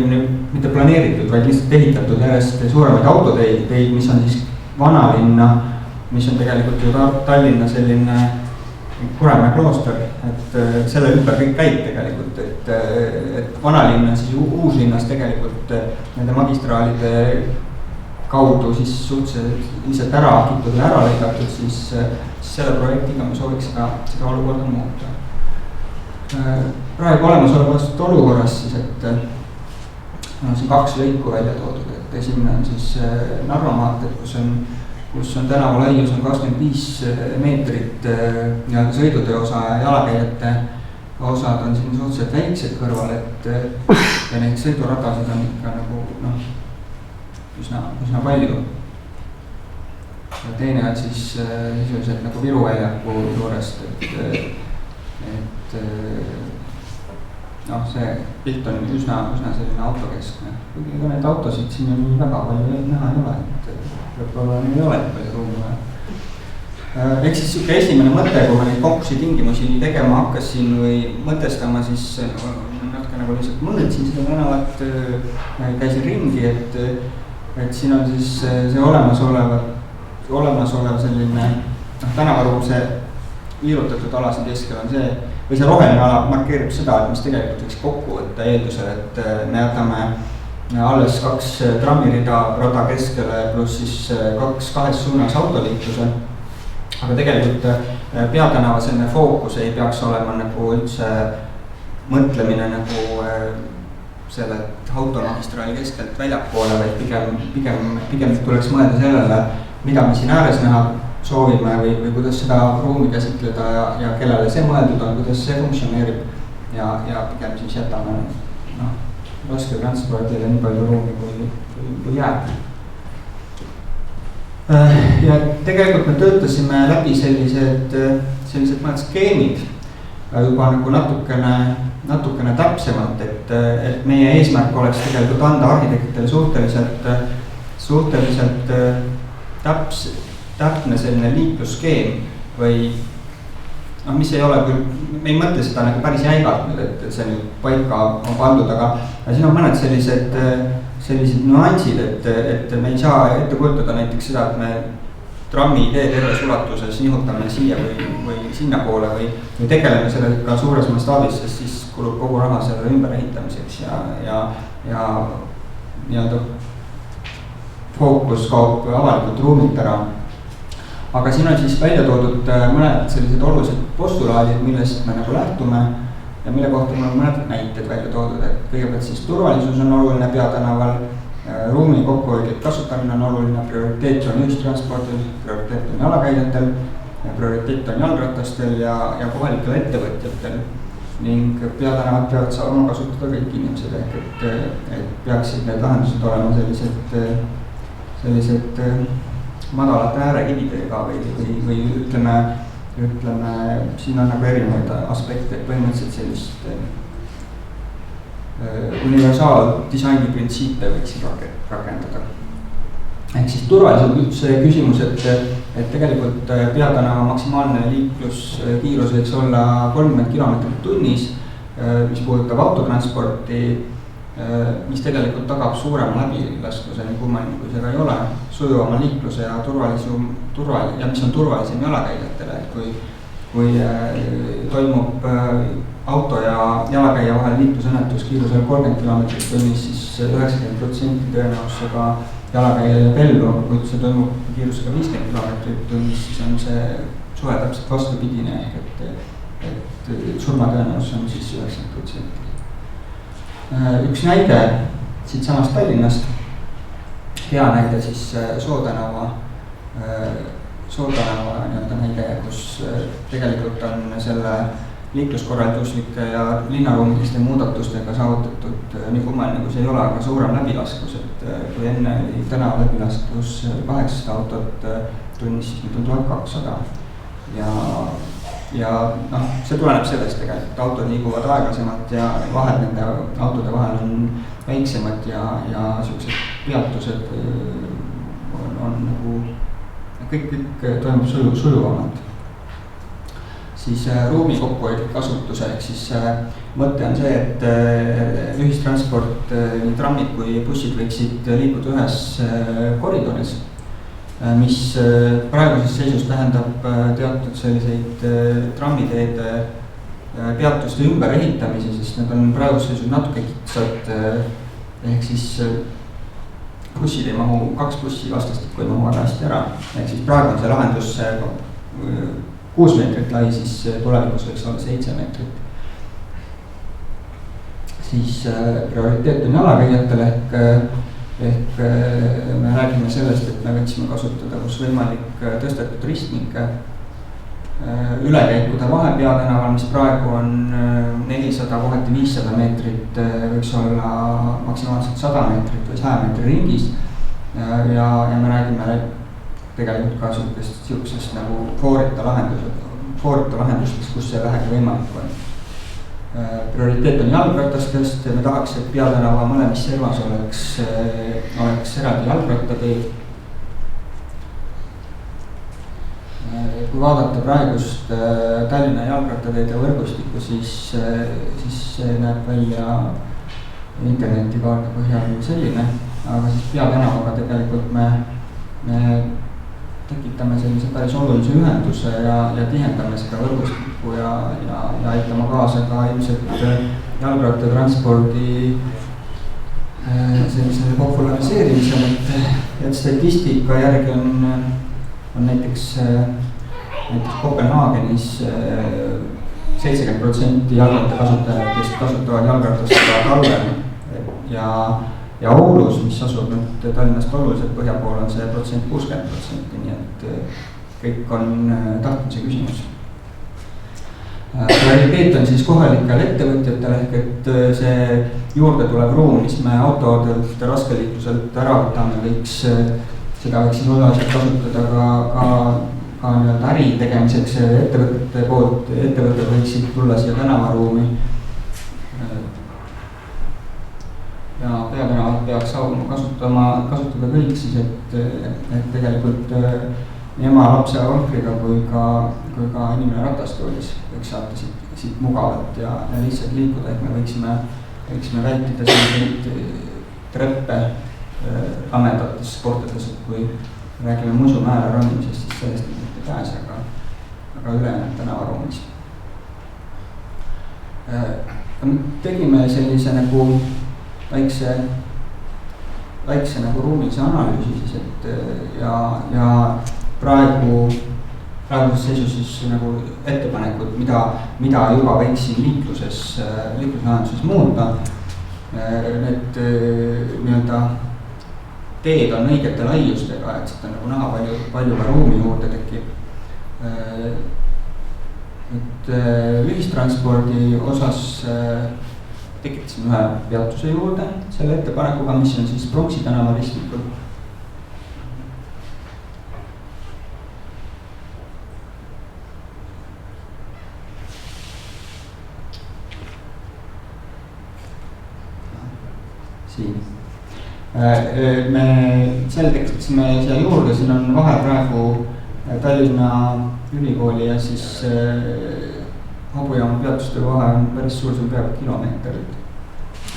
mitte planeeritud, vaid lihtsalt ehitatud järjest suuremaid autoteid, mis on siis vanalinna, mis on tegelikult ju Tallinna selline Kuremäe klooster, et selle ümber kõik käib tegelikult, et vanalinn on siis uuslinnas tegelikult nende magistraalide kaudu siis suhteliselt lihtsalt ära hakitud ja ära lõigatud, siis selle projektiga me sooviks seda olukorda muuta. Praegu olemasolevast olukorrast siis, et on siin 2 lõiku välja toodud, et esimene on siis Narva maanteed, kus on tänava laius on 25 meetrit ja sõidutee osa ja jalakäijate osad on siin suhteliselt väiksed kõrval, ja neid sõiduradasid on ikka nagu üsna palju. teine on siis sisuliselt nagu Viru väljaku juurest, et noh, see pilt on üsna selline autokeskne. kuigi ega neid autosid siin ju nii väga palju näha ei ole, et võib-olla neil ei ole palju ruumi vaja. Ehk siis siuke esimene mõte, kui ma neid konkursi tingimusi tegema hakkasin või mõtestama, siis natuke nagu lihtsalt mõõtsin seda tänavat, käisin ringi, et siin on siis see olemasolev selline tänavaruum, see viirutatud ala siin keskel on see, või see roheline ala markeerib seda, et mis tegelikult võiks kokku võtta eeldusel, et me jätame alles 2 trammirida rada keskele pluss siis 2 kahes suunas autoliikluse. Aga tegelikult peatänava selline fookus ei peaks olema nagu üldse mõtlemine nagu selle automagistraali keskelt väljapoole, vaid pigem tuleks mõelda sellele, mida me siin ääres näha soovime või kuidas seda ruumi käsitleda ja kellele see mõeldud on, kuidas see funktsioneerib ja pigem siis jätame rasketranspordile nii palju ruumi kui jääb. Ja tegelikult me töötasime läbi sellised mõned skeemid juba nagu natukene täpsemalt, et meie eesmärk oleks tegelikult anda arhitektidele suhteliselt täpne selline liiklusskeem või noh, mis ei ole küll, me ei mõtle seda nagu päris jäigalt nüüd, et see nüüd paika on pandud, aga siin on mõned sellised nüansid, et me ei saa ette kujutada näiteks seda, et me trammi idee terves ulatuses nihutame siia või sinna poole või tegeleme sellega ka suures mastaabis, sest siis kulub kogu raha selle ümberehitamiseks ja nii-öelda fookus kaob avalikult ruumilt ära. Aga siin on siis välja toodud mõned sellised olulised postulaadid, millest me nagu lähtume ja mille kohta mul on mõned näited välja toodud, et kõigepealt siis turvalisus on oluline peatänaval, ruumi kokkuhoidlik kasutamine on oluline, prioriteet on ühistranspordil, prioriteet on jalakäijatel, prioriteet on jalgratastel ja kohalikel ettevõtjatel ning peatänavat peavad saama kasutada kõik inimesed, et peaksid need lahendused olema sellised madalate äärekividega või ütleme, siin on nagu erinevaid aspekte, põhimõtteliselt sellist universaaldisaini printsiipe võiks rakendada. Ehk siis turvalisus see küsimus, et tegelikult peatänava maksimaalne liikluskiirus võiks olla 30 kilomeetrit tunnis, mis puudutab autotransporti, mis tegelikult tagab suurema läbilaskuse, nii kummaline kui see ka ei ole, sujuvama liikluse ja mis on turvalisem jalakäijatele, et kui toimub auto ja jalakäija vahel liiklusõnnetus kiirusel 30 kilomeetrit tunnis, siis 90% tõenäosusega jalakäija jääb ellu, kui see toimub kiirusega 50 kilomeetrit tunnis, siis on see suhe täpselt vastupidine, et surmatõenäosus on siis 90%. Üks näide siit samast Tallinnast, hea näide siis Sootänava nii-öelda näide, kus tegelikult on selle liikluskorralduslike ja linnaruumiliste muudatustega saavutatud nii kummaline, kui see ei ole, aga suurem läbilaskus, et kui enne oli tänava läbilaskus 800 autot tunnis, siis nüüd on 1200 ja noh, see tuleneb sellest tegelikult, autod liiguvad aeglasemalt ja vahel nende autode vahel on väiksemad ja siuksed peatused on nagu, kõik toimub sujuvamalt. Siis ruumi kokkuhoidlik kasutus, ehk siis mõte on see, et ühistransport, nii trammid kui bussid võiksid liikuda ühes koridoris, mis praeguses seisus tähendab teatud selliseid trammiteede peatuste ümberehitamisi, sest need on praeguses seisus natuke kitsad, ehk siis bussid ei mahu, 2 bussi vastastikku ei mahu väga hästi ära, ehk siis praegu on see lahendus 6 meetrit lai, siis tulevikus võiks olla 7 meetrit. Siis prioriteet on jalakäijatele ehk me räägime sellest, et me võiksime kasutada kus võimalik tõstetud ristmikke ülekäikude vahepeatänaval, mis praegu on 400, kohati 500 meetrit, võiks olla maksimaalselt 100 meetrit või 100 meetri ringis ja me räägime tegelikult ka sihukesest nagu foorita lahendustest, kus see vähegi võimalik on. Prioriteet on jalgratastest ja me tahaks, et peatänava mõlemis servas oleks eraldi jalgrattateed. Kui vaadata praegust Tallinna jalgrattateede võrgustikku, siis see näeb välja internetikaardi põhjal selline, aga siis peatänavaga tegelikult me tekitame sellise päris olulise ühenduse ja tihendame seda võrgustikku ja aitame kaasa ka ilmselt jalgrattatranspordi sellisele populariseerimisele, et statistika järgi on näiteks Kopenhaagenis 70% jalgrattakasutajatest kasutavad jalgratast ka talvel ja Oulus, mis asub nüüd Tallinnast oluliselt põhja pool, on see protsent 60%, nii et kõik on tahtmise küsimus. Prioriteet on siis kohalikel ettevõtjatel ehk et see juurde tulev ruum, mis me autodelt ja raskeliikluselt ära võtame, seda võiksid osaliselt kasutada ka nii-öelda äri tegemiseks ettevõtete poolt, ettevõtted võiksid tulla siia tänavaruumi. Ja peatänavat peaks saama kasutada kõik siis, et tegelikult nii ema lapse vankriga kui ka inimene ratastoolis võiks saata siit mugavalt ja lihtsalt liikuda, et me võiksime vältida selliseid treppe amedates kohtades, et kui räägime Musumäele ronimisest, siis sellest mitte pääse, aga ülejäänud tänavaruumis. Tegime sellise nagu väikse nagu ruumilise analüüsi siis, et ja praeguses seisus siis nagu ettepanekud, mida juba võiksin liikluslahenduses muuta. Need nii-öelda teed on õigete laiustega, et seda nagu näha palju ka ruumi juurde tekib. Et ühistranspordi osas tekitasime ühe peatuse juurde selle ettepanekuga, mis on siis Pronksi tänava ristmikul. Siin. Me selle tekitasime siia juurde, siin on vahe praegu Tallinna Ülikooli ja siis Hobujaama peatuste vahe on päris suur, see on peaaegu kilomeeter.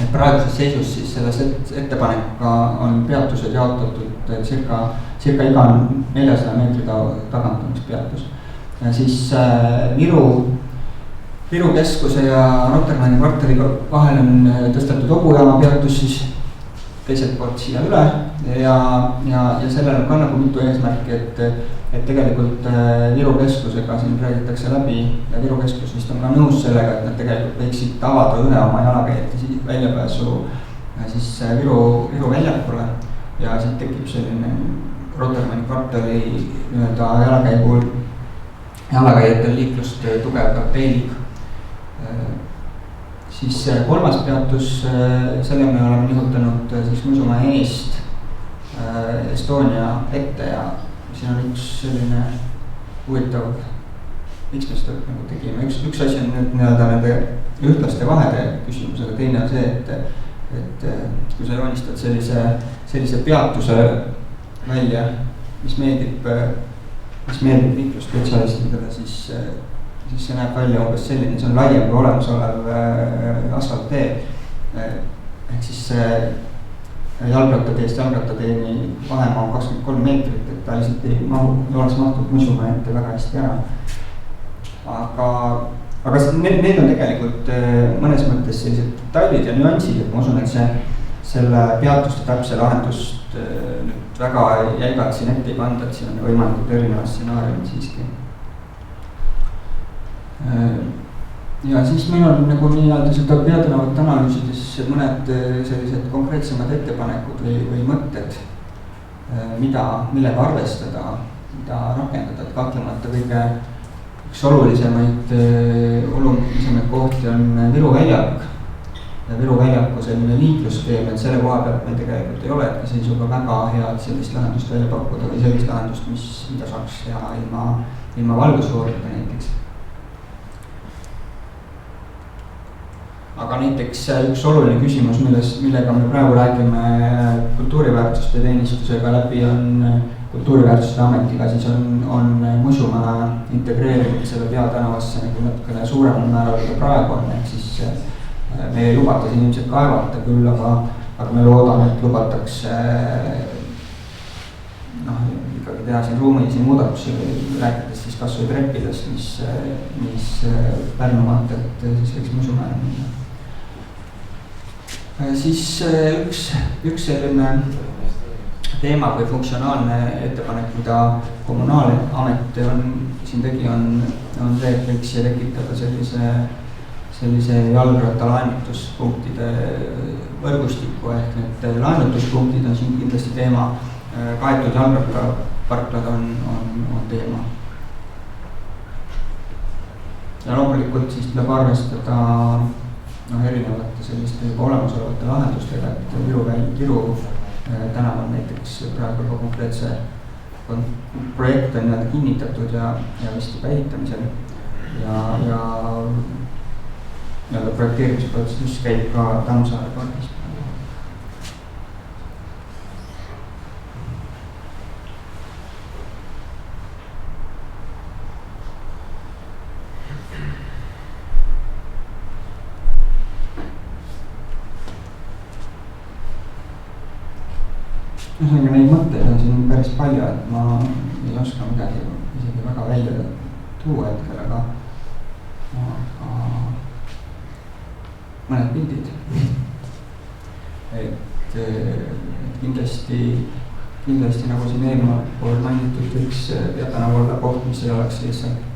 Et praeguses seisus siis selles ettepanekuga on peatused jaotatud circa iga 400 meetri tagant on üks peatus. Ja siis Viru keskuse ja Rotermanni kvartali vahel on tõstetud Hobujaama peatus siis teiselt poolt siia üle ja sellel on ka nagu mitu eesmärki, et tegelikult Viru keskusega siin räägitakse läbi ja Viru keskus vist on ka nõus sellega, et nad tegelikult võiksid avada ühe oma jalakäijate väljapääsu siis Viru väljakule ja siit tekib selline Rotermanni kvartali nii-öelda jalakäijatel liiklust tugevdav teelik. Siis kolmas peatus, selle me oleme nihutanud siis Musumäe eest Estonia ette ja siin on üks selline huvitav, miks me seda nagu tegime, üks asi on nüüd nii-öelda nende ühtlaste vahede küsimus, aga teine on see, et kui sa joonistad sellise peatuse välja, mis meeldib liiklusspetsialistidele, siis see näeb välja umbes selline, see on laiem kui olemasolev asfalttee. Ehk siis jalgrattateest jalgrattateeni vahemaa on 23 meetrit, et ta lihtsalt ei oleks mahtud Musumäe ette väga hästi ära. Aga need on tegelikult mõnes mõttes sellised detailid ja nüansid, et ma usun, et selle peatuste täpse lahendust nüüd väga jäigalt siin ette ei panda, et siin on võimalikud erinevad stsenaariumid siiski. Ja siis meil on nagu nii-öelda seda peatänavat analüüsides mõned sellised konkreetsemad ettepanekud või mõtted, millega arvestada, mida rakendada, et kahtlemata kõige üks olulisemaid kohti on Viru väljak. Viru väljaku selline liikluskeem, et selle koha pealt meil tegelikult ei ole hetkeseisuga väga head sellist lahendust välja pakkuda või sellist lahendust, mida saaks teha ilma valgusfooridega näiteks. Aga näiteks üks oluline küsimus, millega me praegu räägime kultuuriväärtuste teenistusega läbi, on kultuuriväärtuste ametiga, siis on Musumäe integreerinud selle peatänavasse nagu natukene suuremal määral, kui praegu on, et siis me ei lubata siin ilmselt kaevata küll, aga me loodame, et lubatakse ikkagi teha siin ruumilisi muudatusi, rääkides siis kas või treppidest, mis Pärnu maanteelt siis võiks Musumäele minna. Siis üks selline teema või funktsionaalne ettepanek, mida Kommunaalamet siin tegi, on see, et võiks tekitada sellise jalgrattalaenutuspunktide võrgustiku, ehk need laenutuspunktid on siin kindlasti teema, kaetud jalgrattaparklad on teema. Ja loomulikult siis tuleb arvestada erinevate selliste juba olemasolevate lahendustega, et Viru tänaval näiteks praegu juba konkreetse projekt on kinnitatud ja vist juba ehitamisel ja projekteerimisprotsess käib ka Tammsaare pargis. Ühesõnaga neid mõtteid on siin päris palju, et ma ei oska midagi isegi väga välja tuua hetkel, aga mõned pildid. Et kindlasti nagu siin eelmal pool mainitud, võiks peatänava olla koht, mis ei oleks lihtsalt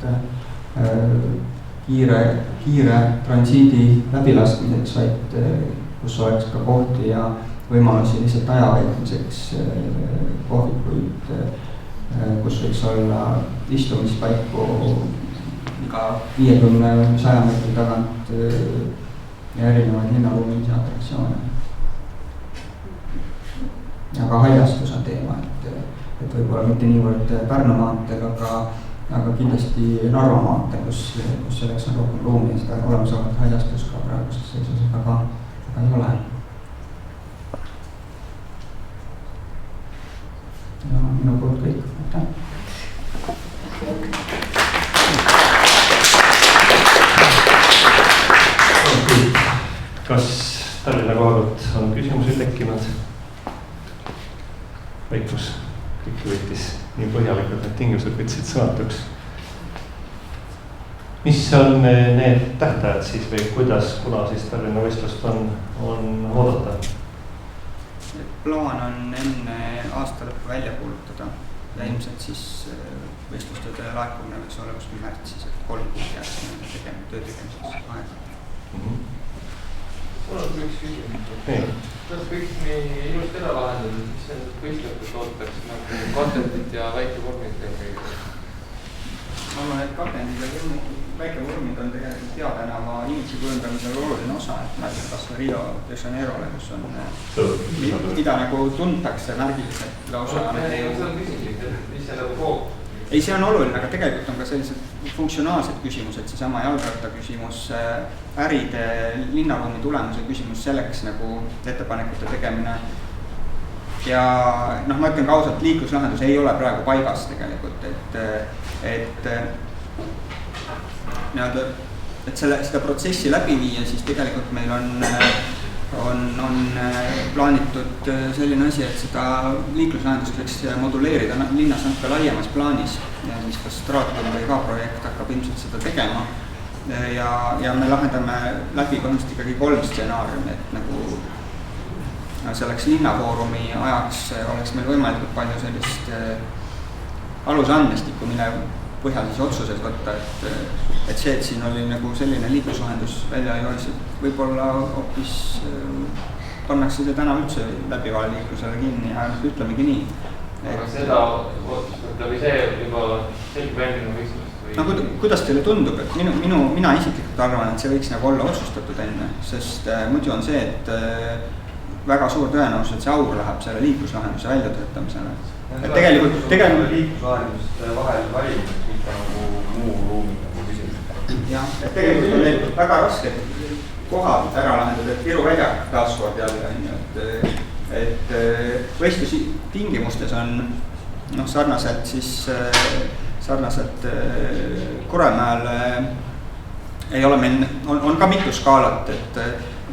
kiire transiidi läbilaskmiseks, vaid kus oleks ka kohti ja võimalusi lihtsalt aja veetmiseks, kohvikuid, kus võiks olla istumispaiku iga 50-100 meetri tagant ja erinevaid linnaruumilisi atraktsioone. Ja ka haljastus on teema, et võib-olla mitte niivõrd Pärnu maanteel, aga kindlasti Narva maanteel, kus selleks on rohkem ruumi ja seda olemasolevat haljastus ka praegustes seisus aga ei ole. Ja minu poolt kõik, aitäh. Kas Tallinna koha pealt on küsimusi tekkinud? Vaikus kõik võttis nii põhjalikult, need tingimused võtsid sõnatuks. Mis on need tähtajad siis või kuidas, kuna siis Tallinna võistlust on oodata? Plaan on enne aasta lõppu välja kuulutada ja ilmselt siis võistluste laekumine võiks olla kuskil märtsis, et 3 kuud jääks töö tegemiseks aega. Mul on üks küsimus. Kas võiks nii ilusti ära lahendada, mis need võistlejad ootaks nagu katentit ja väikevormid kõige? Ma arvan, et katendid ja väikevormid on tegelikult peatänava imidži kujundamisel oluline osa, et märgib kas või Rio de Janeirole, kus on mida nagu tuntakse märgiliselt lausa. See on küsimus, mis see nagu koog? Ei, see on oluline, aga tegelikult on ka sellised funktsionaalsed küsimused, seesama jalgratta küsimus, äride linnaruumi tulemuse küsimus, selleks nagu ettepanekute tegemine. Ja ma ütlen ka ausalt, liikluslahendus ei ole praegu paigas tegelikult, et seda protsessi läbi viia, siis tegelikult meil on plaanitud selline asi, et seda liikluslahendust võiks moduleerida linnas natuke laiemas plaanis ja siis kas Stratum või ka projekt hakkab ilmselt seda tegema ja me lahendame läbi põhimõtteliselt ikkagi 3 stsenaariumi, et nagu selleks linnafoorumi ajaks oleks meil võimalikult palju sellist alusandmestikku, mille põhjal siis otsused võtta, et see, et siin oli nagu selline liikluslahendus välja jooniselt, võib-olla hoopis pannakse see tänav üldse läbivale liiklusele kinni ja ütlemegi nii. Aga seda ootust või see juba selge väljuna võistlust või no kuidas teile tundub, et mina isiklikult arvan, et see võiks nagu olla otsustatud enne, sest muidu on see, et väga suur tõenäosus, et see aur läheb selle liikluslahenduse väljatöötamisele. Et tegelikult liikluslahenduste vahel valimiseks, mitte nagu muu ruumiga küsimus. Jah, et tegelikult on tegelikult väga raske kohad ära lahendada, et Viru väljak taaskord jälle on, et võistlusi tingimustes on sarnaselt Kuremäel ei ole meil, on ka mitu skaalat,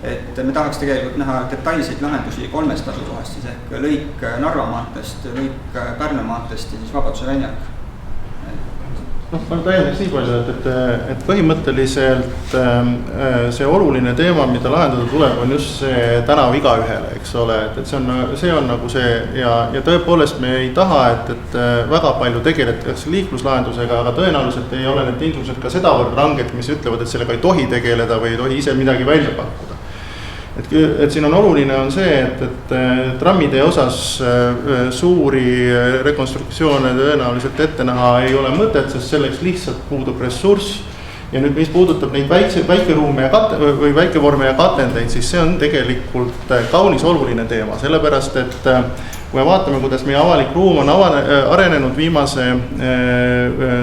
et me tahaks tegelikult näha detailseid lahendusi kolmest asukohast, siis ehk lõik Narva maantest, lõik Pärnu maantest ja siis Vabaduse väljak. Ma täiendaks nii palju, et põhimõtteliselt see oluline teema, mida lahendada tuleb, on just see tänav igaühele, eks ole, et see on nagu see ja tõepoolest me ei taha, et väga palju tegeletakse liikluslahendusega, aga tõenäoliselt ei ole need tingimused ka sedavõrd ranged, mis ütlevad, et sellega ei tohi tegeleda või ei tohi ise midagi välja pakkuda. Et siin on oluline on see, et trammide osas suuri rekonstruktsioone tõenäoliselt ette näha ei ole mõtet, sest selleks lihtsalt puudub ressurss. Ja nüüd, mis puudutab neid väikeruume või väikevorme ja katendeid, siis see on tegelikult kaunis oluline teema, sellepärast et kui me vaatame, kuidas meie avalik ruum on arenenud viimase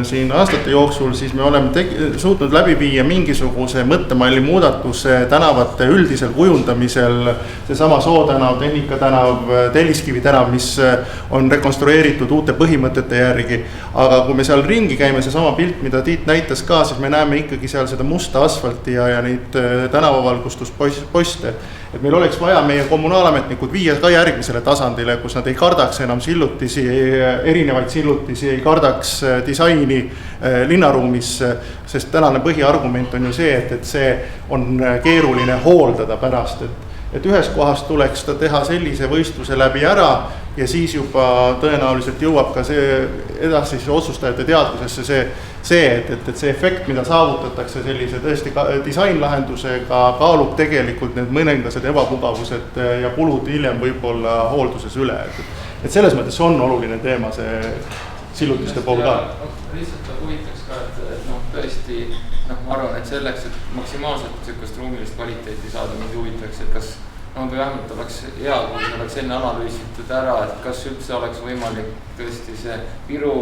siin aastate jooksul, siis me oleme suutnud läbi viia mingisuguse mõttemalli muudatuse tänavate üldisel kujundamisel. Seesama Sootänav, Tehnikatanav, Telliskivi tänav, mis on rekonstrueeritud uute põhimõtete järgi. Aga kui me seal ringi käime, seesama pilt, mida Tiit näitas ka, siis me näeme ikkagi seal seda musta asfalti ja neid tänavavalgustusposte. Et meil oleks vaja meie kommunaalametnikud viia ka järgmisele tasandile, kus nad ei kardaks enam sillutisi, erinevaid sillutisi, ei kardaks disaini linnaruumis, sest tänane põhiargument on ju see, et see on keeruline hooldada pärast, et ühes kohas tuleks ta teha sellise võistluse läbi ära ja siis juba tõenäoliselt jõuab ka see edasi otsustajate teadvusesse et see efekt, mida saavutatakse sellise tõesti disainlahendusega, kaalub tegelikult need mõningased ebamugavused ja kulud hiljem võib-olla hoolduses üle. Et selles mõttes on oluline teema see sillutiste pool ka. Lihtsalt huvitaks ka, et tõesti, ma arvan, et selleks, et maksimaalselt sellist ruumilist kvaliteeti saada, mind huvitaks, et kas vähemalt oleks hea, kui see oleks enne analüüsitud ära, et kas üldse oleks võimalik tõesti see Viru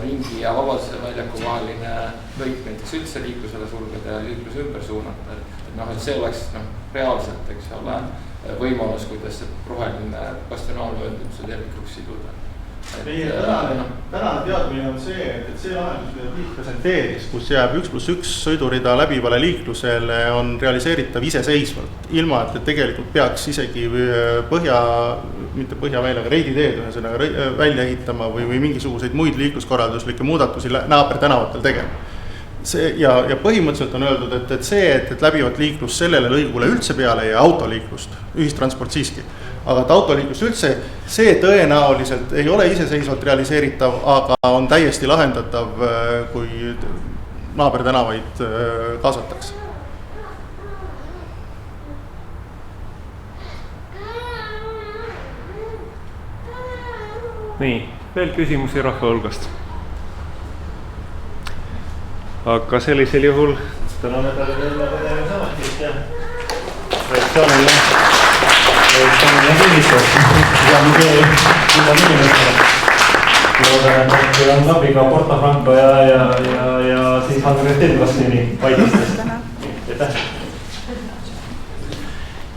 ringi ja Vabaduse väljaku vaheline lõik näiteks üldse liiklusele sulgeda ja liiklus ümber suunata. Et see oleks reaalselt, eks ole, võimalus, kuidas see roheline bastionaalvöönduse tervikuks siduda. Meie tänane teadmine on see, et see lahendus, mida Tiit presenteeris, kus jääb 1+1 sõidurida läbivale liiklusele, on realiseeritav iseseisvalt, ilma et tegelikult peaks isegi mitte põhjaväljaga, reiditeed ühesõnaga välja ehitama või mingisuguseid muid liikluskorralduslikke muudatusi naabertänavatel tegema. Ja põhimõtteliselt on öeldud, et see, et läbivat liiklust sellele lõigule üldse peale ja autoliiklust, ühistransport siiski, aga et autoliiklust üldse, see tõenäoliselt ei ole iseseisvalt realiseeritav, aga on täiesti lahendatav, kui naabertänavaid kaasatakse. Nii, veel küsimusi rahva hulgast. Aga sellisel juhul tänane Tallinn ja reaktsioonile kinnitab. Ja on läbi ka Porto Franco ja siis Andres Telvasini vaidlustest.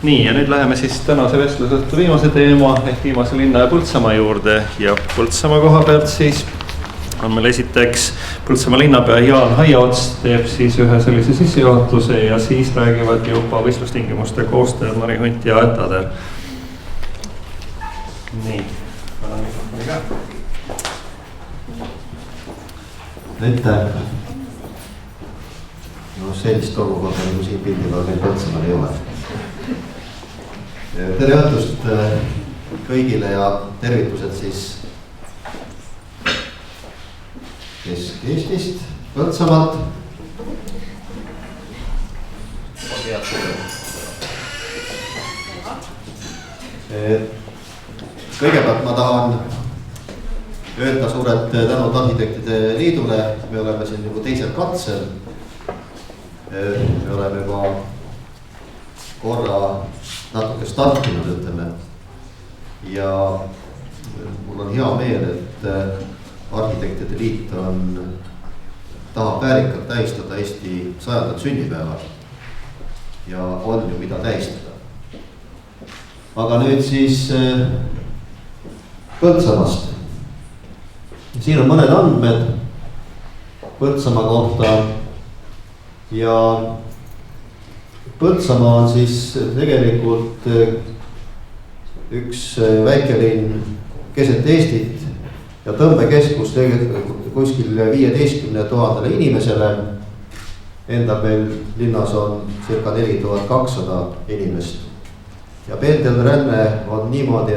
Nii, ja nüüd läheme siis tänase vestlusõhtu viimase teema ehk viimase linna ja Põltsamaa juurde ja Põltsamaa koha pealt siis on meil esiteks Põltsamaa linnapea Jaan Haiaots teeb siis ühe sellise sissejuhatuse ja siis räägivad juba võistlustingimuste koostajad Mari Hunt ja Ätader. Nii, annan mikrofoni ka. Aitäh. No sellist olukorda nagu siin pildil on meil Põltsamaal ei ole. Tere õhtust kõigile ja tervitused siis Kesk-Eestist, Põltsamaalt. Kõigepealt ma tahan öelda suured tänud Arhitektide Liidule, me oleme siin juba teisel katsel. Me oleme juba korra natuke startinud, ütleme. Ja mul on hea meel, et Arhitektide Liit tahab väärikalt tähistada Eesti 100. sünnipäeva ja on ju mida tähistada. Aga nüüd siis Põltsamaast. Siin on mõned andmed Põltsamaa kohta ja Põltsamaa on siis tegelikult üks väikelinn keset Eestit ja tõmbekeskus tegelikult kuskil 15 000 inimesele. Endal meil linnas on circa 4200 inimest. Ja pendelränne on niimoodi,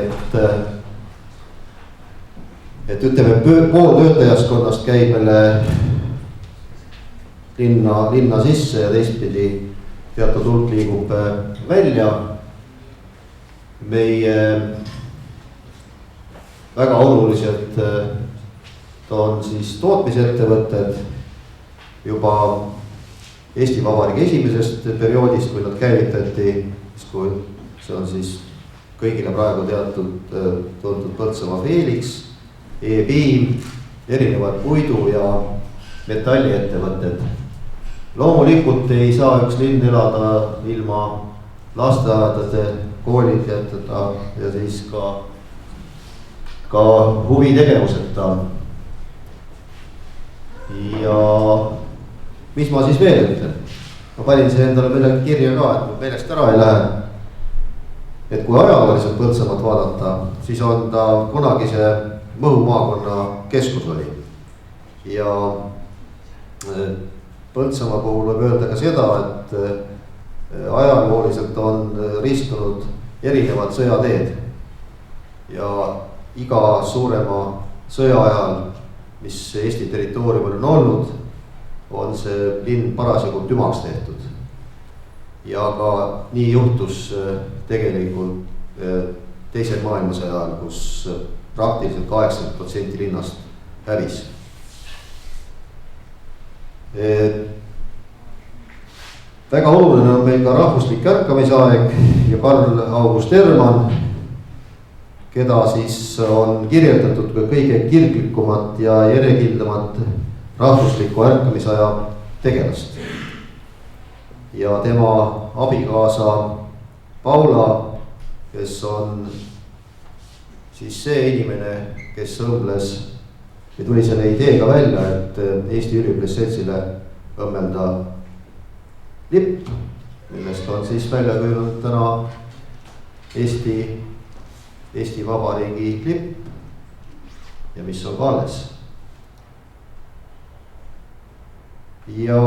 et ütleme pool töötajaskonnast käib meile linna sisse ja teistpidi teatud hulk liigub välja. Meie väga olulised on siis tootmisettevõtted juba Eesti Vabariigi esimesest perioodist, kui nad käivitati, kui see on siis kõigile praegu tuntud Põltsamaa Felix, E-Piim, erinevad puidu ja metalliettevõtted. Loomulikult ei saa üks linn elada ilma lasteaedade, koolidjateta ja siis ka huvitegevuseta. Ja mis ma siis veel ütlen? Ma panin see endale midagi kirja ka, et mul meelest ära ei lähe. Et kui ajalooliselt Põltsamaad vaadata, siis on ta kunagise Mõhu maakonna keskus oli. Ja Põltsamaa puhul võib öelda ka seda, et ajalooliselt on ristunud erinevad sõjateed. Ja iga suurema sõja ajal, mis Eesti territooriumil on olnud, on see linn parasjagu tümaks tehtud. Ja ka nii juhtus tegelikult teisel maailmasõja ajal, kus praktiliselt 80% linnast hävis. Väga oluline on meil ka rahvuslik ärkamisaeg ja Karl August Erman, keda siis on kirjeldatud ka kõige kirglikumat ja järjekindlamat rahvusliku ärkamisaja tegelast. Ja tema abikaasa Paula, kes on siis see inimene, kes õmbles ja tuli selle ideega välja, et Eesti Üliõpilasseltsile õmmelda lipp, millest on siis välja kujunenud täna Eesti Vabariigi lipp ja mis on ka alles. Ja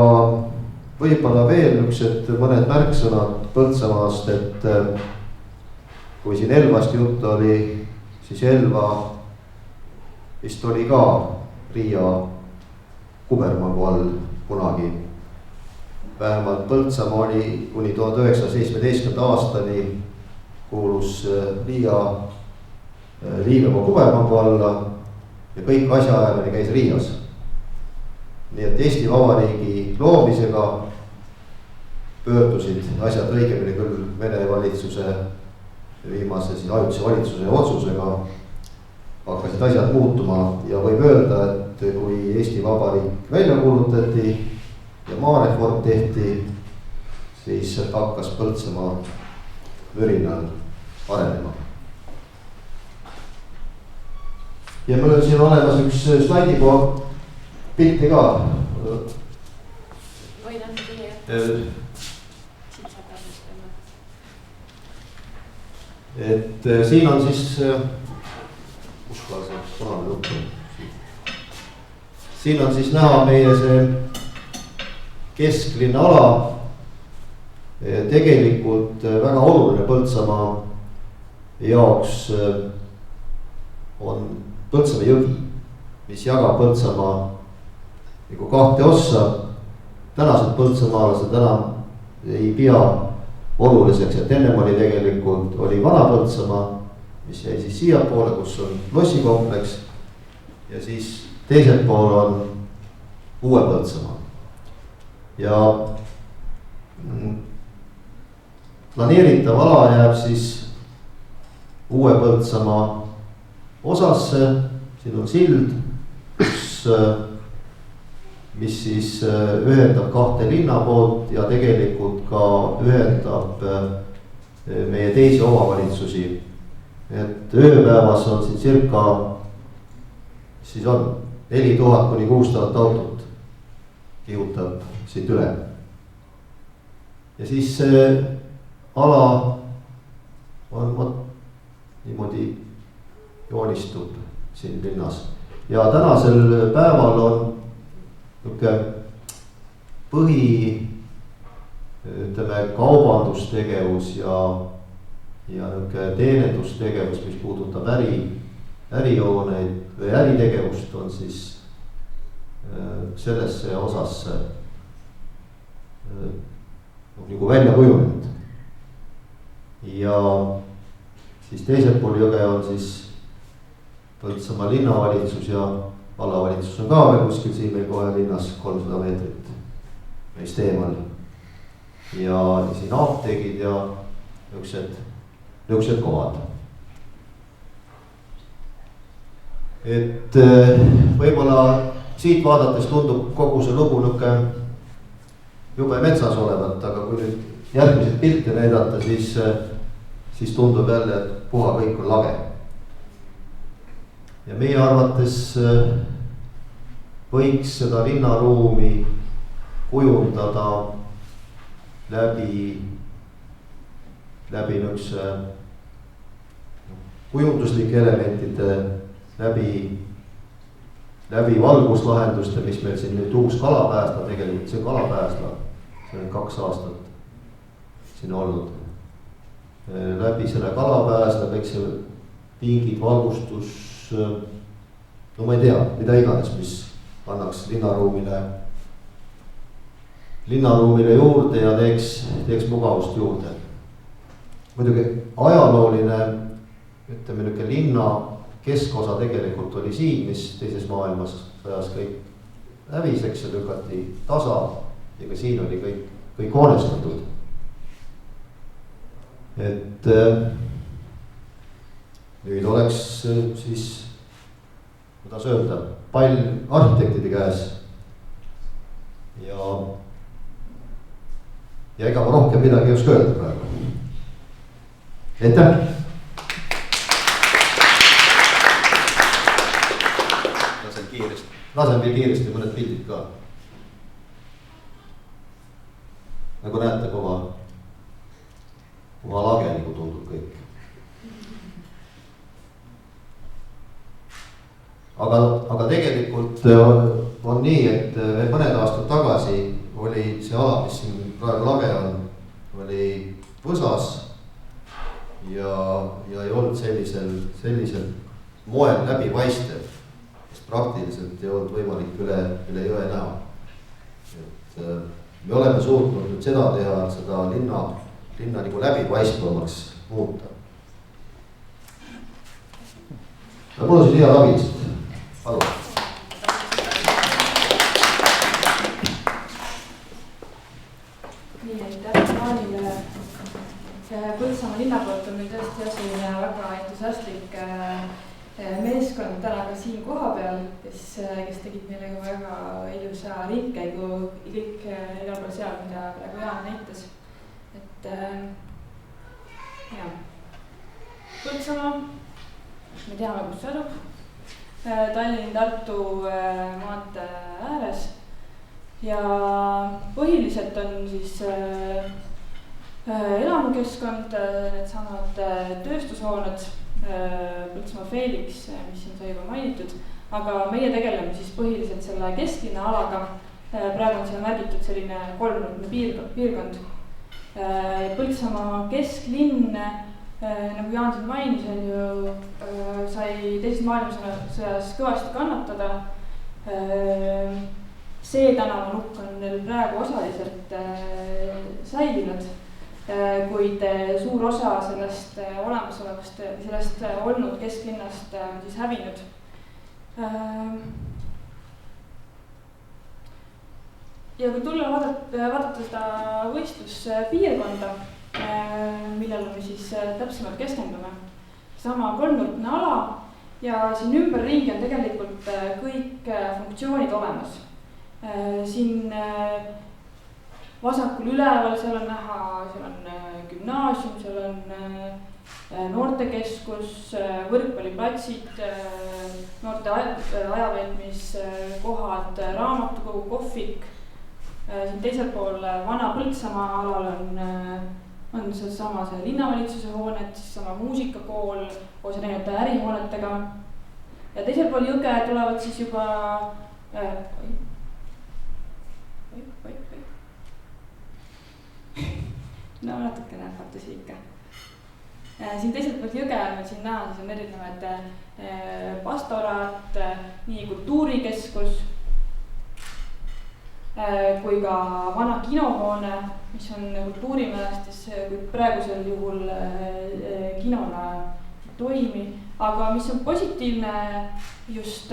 võib-olla veel mõned märksõnad Põltsamaast, et kui siin Elvast jutt oli, siis Elva vist oli ka Riia kubermangu all kunagi. Vähemalt Põltsamaa oli kuni 1917. aastani kuulus Liivemaa kubermangu alla ja kõik asjaajamine käis Riias. Nii et Eesti Vabariigi loomisega pöördusid asjad õigemini küll Vene valitsuse viimase siis ajutise valitsuse otsusega hakkasid asjad muutuma ja võib öelda, et kui Eesti Vabariik välja kuulutati ja maareform tehti, siis hakkas Põltsamaa mürinal arenema. Ja meil on siin olemas üks slaidiga pilti ka. Võin anda teie. Et siin on siis, siin on siis näha meie see kesklinna ala. Tegelikult väga oluline Põltsamaa jaoks on Põltsamaa jõgi, mis jagab Põltsamaa nagu kahte ossa. Tänased põltsamaalased enam ei pea oluliseks, et ennem oli tegelikult Vana Põltsamaa, mis jäi siis siiapoole, kus on lossikompleks. ja siis teisel pool on Uue Põltsamaa. ja planeeritav ala jääb siis Uue Põltsamaa osasse, siin on sild, mis siis ühendab kahte linna poolt ja tegelikult ka ühendab meie teisi omavalitsusi. Et ööpäevas on siin circa, siis on 4000 kuni 6000 autot kihutab siit üle. Ja siis see ala on niimoodi joonistub siin linnas. Ja tänasel päeval on ütleme, kaubandustegevus ja teenindustegevus, mis puudutab ärijooneid või äritegevust, on siis sellesse osasse nagu välja kujunenud. Ja siis teisel pool jõge on siis Põltsamaa linnavalitsus ja vallavalitsus on ka veel kuskil siin meil kohe linnas 300 meetrit meist eemal. Ja siin apteegid ja niisugused kohad. Et võib-olla siit vaadates tundub kogu see lugu niisugune jube metsas olevat, aga kui nüüd järgmiseid pilte näidata, siis tundub jälle, et puha kõik on lage. Ja meie arvates võiks seda linnaruumi kujundada läbi niisuguse kujunduslike elementide, läbi valguslahenduste, mis meil siin nüüd uus kalapääsla, tegelikult see kalapääsla, see on 2 aastat siin olnud. Läbi selle kalapääsla, kõik see pingid, valgustus, no ma ei tea, mida iganes, mis annaks linnaruumile juurde ja teeks mugavust juurde. Muidugi ajalooline, ütleme niisugune linna keskosa tegelikult oli siin, mis teises maailmasõjas kõik häviseks ja lükati tasa ja ka siin oli kõik hoonestatud. Et nüüd oleks siis, kuidas öelda, pall arhitektide käes ja ega ma rohkem midagi ei oska öelda praegu. Aitäh! Lasen veel kiiresti mõned pildid ka. Nagu näete, puha lage nagu tundub kõik. Aga tegelikult on nii, et veel mõned aastad tagasi oli see ala, mis siin praegu lage on, oli võsas ja ei olnud sellisel moel läbipaistev, sest praktiliselt ei olnud võimalik üle jõe näha. Et me oleme suutnud nüüd seda teha, seda linna nagu läbipaistvamaks muuta. Mul on siin hea ravist. Palun. Nii, aitäh Jaanile. Põltsamaa linna poolt on meil tõesti selline väga entusiastlik meeskond täna ka siin koha peal, kes tegid meile väga ilusa ringkäigu kõik igal pool seal, mida praegu Jaan näitas. Et Põltsamaa, me teame, kus asub. Tallinn-Tartu maantee ääres ja põhiliselt on siis elamukeskkond, need samad tööstushooned, Põltsamaa Felix, mis siin sai juba mainitud, aga meie tegeleme siis põhiliselt selle kesklinna alaga. Praegu on seal märgitud selline kolmnurkne piirkond. Põltsamaa kesklinn, nagu Jaan siin mainis, sai teises maailmasõjas kõvasti kannatada. See tänavanukk on neil praegu osaliselt säilinud, kuid suur osa sellest olemasolevast, sellest olnud kesklinnast on siis hävinud. ja kui tulla vaadata seda võistluspiirkonda, millele me siis täpsemalt keskendume, sama kolmnurkne ala ja siin ümberringi on tegelikult kõik funktsioonid olemas. Siin vasakul üleval, seal on näha, seal on gümnaasium, seal on noortekeskus, võrkpalliplatsid, noorte ajaveetmiskohad, raamatukogu, kohvik. Siin teisel pool vana Põltsamaa alal on seesama see linnavalitsuse hoonet, siis sama muusikakool koos erinevate ärihoonetega. Ja teisel pool jõge tulevad siis juba no natukene fantasi ikka. Siin teiselt poolt jõge on meil siin näha, siis on erinevad pastoraat, nii kultuurikeskus kui ka vana kinohoone, mis on kultuurimälestis, kuid praegusel juhul kinona toimi. Aga mis on positiivne just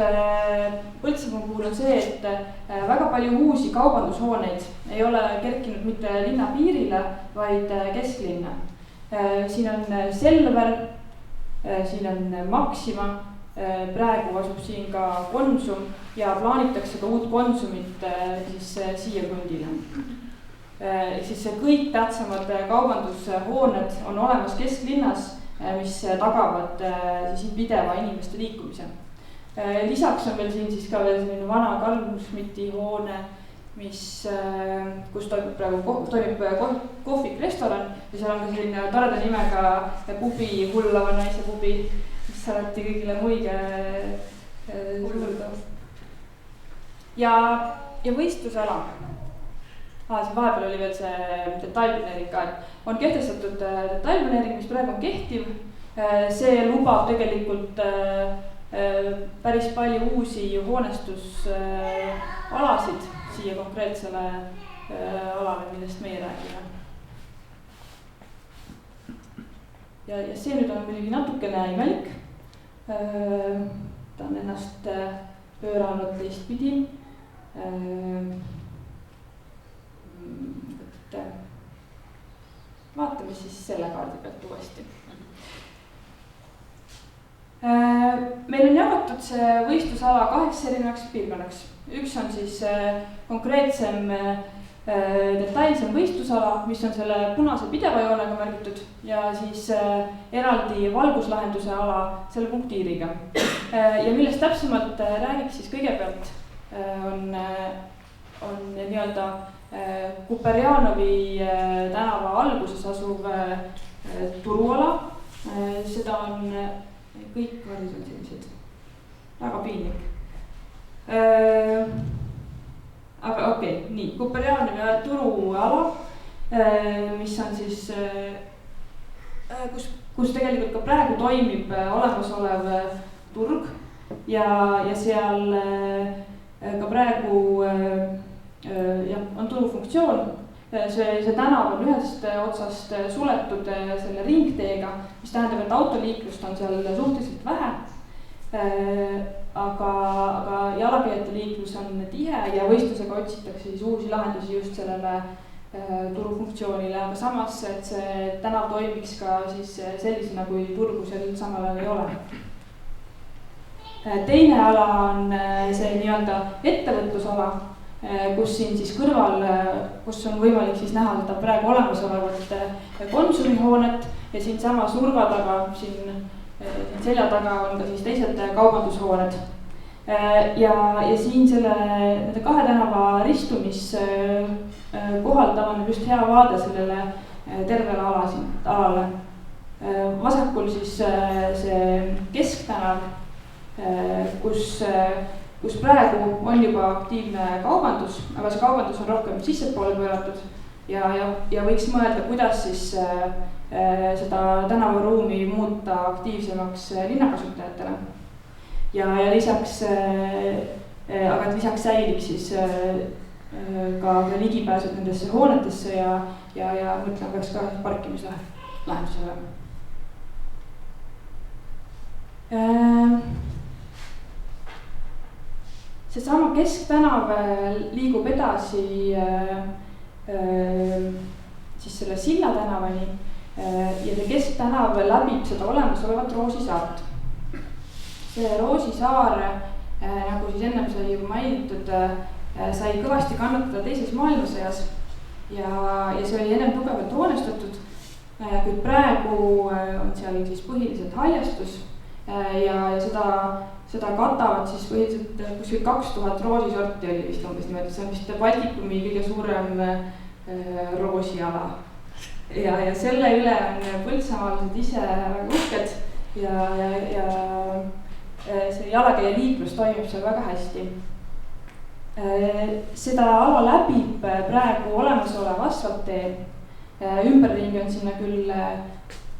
Põltsamaa puhul on see, et väga palju uusi kaubandushooneid ei ole kerkinud mitte linna piirile, vaid kesklinna. Siin on Selver, siin on Maxima, praegu asub siin ka Konsum ja plaanitakse ka uut Konsumit siis siia krundile. Siis kõik tähtsamad kaubandushooned on olemas kesklinnas, mis tagavad siis pideva inimeste liikumise. Lisaks on veel siin siis ka veel selline vana Carl Schmidti hoone, kus toimub kohvik, restoran ja seal on ka selline toreda nimega pubi, hullava naise pubi, mis alati kõigile muige hullutav. Ja võistlusala. Siin vahepeal oli veel see detailplaneering ka, et on kehtestatud detailplaneering, mis praegu on kehtiv. See lubab tegelikult päris palju uusi hoonestusalasid siia konkreetsele alale, millest meie räägime. Ja see nüüd on muidugi natukene imelik. Ta on ennast pööranud teistpidi. Vaatame siis selle kaardi pealt uuesti. Meil on jagatud see võistlusala 8 erinevaks piirkonnaks. Üks on siis konkreetsem detailsem võistlusala, mis on selle punase pideva joonega märgitud ja siis eraldi valguslahenduse ala selle punktiiriga. Ja millest täpsemalt räägiks siis kõigepealt on nii-öelda Kuperjanovi tänava alguses asuv turuala. Seda on kõik varid on sellised väga piinlik. Aga okei, nii, Kuperjanovi turuala, mis on siis, kus tegelikult ka praegu toimib olemasolev turg ja seal ka praegu on turufunktsioon. See tänav on ühest otsast suletud selle ringteega, mis tähendab, et autoliiklust on seal suhteliselt vähe. Aga jalakäijate liiklus on tihe ja võistlusega otsitakse siis uusi lahendusi just sellele turufunktsioonile, aga samas, et see tänav toimiks ka siis sellisena, kui turgu seal samal ajal ei ole. Teine ala on see nii-öelda ettevõtlusala, kus siin siis kõrval, kus on võimalik siis näha seda praegu olemasolevat Konsumihoonet ja siin samas nurga taga, siin selja taga on ka siis teised kaubandushooned. Ja siin nende kahe tänava ristumis kohal tavaneb just hea vaade sellele tervele alale. Vasakul siis see kesktänav, kus praegu on juba aktiivne kaubandus, aga see kaubandus on rohkem sissepoole pööratud ja võiks mõelda, kuidas siis seda tänavaruumi muuta aktiivsemaks linnakasutajatele. Ja lisaks, aga lisaks säiliks siis ka ligipääsud nendesse hoonetesse ja mõtlen, peaks ka parkimise lahendusele. seesama Kesktänav liigub edasi siis selle Silla tänavani ja see Kesktänav läbib seda olemasolevat Roosisaart. See Roosisaar, nagu siis ennem sai juba mainitud, sai kõvasti kannatada teises maailmasõjas ja see oli ennem tugevalt hoonestatud, kuid praegu on seal siis põhiliselt haljastus ja seda katavad siis põhiliselt kuskil 2000 roosisorti oli vist umbes niimoodi, see on vist Baltikumi kõige suurem roosiala. Ja selle üle on põltsamaalased ise väga uhked ja see jalakäija liiklus toimib seal väga hästi. Seda ala läbib praegu olemasolev asfalttee. Ümberringi on sinna küll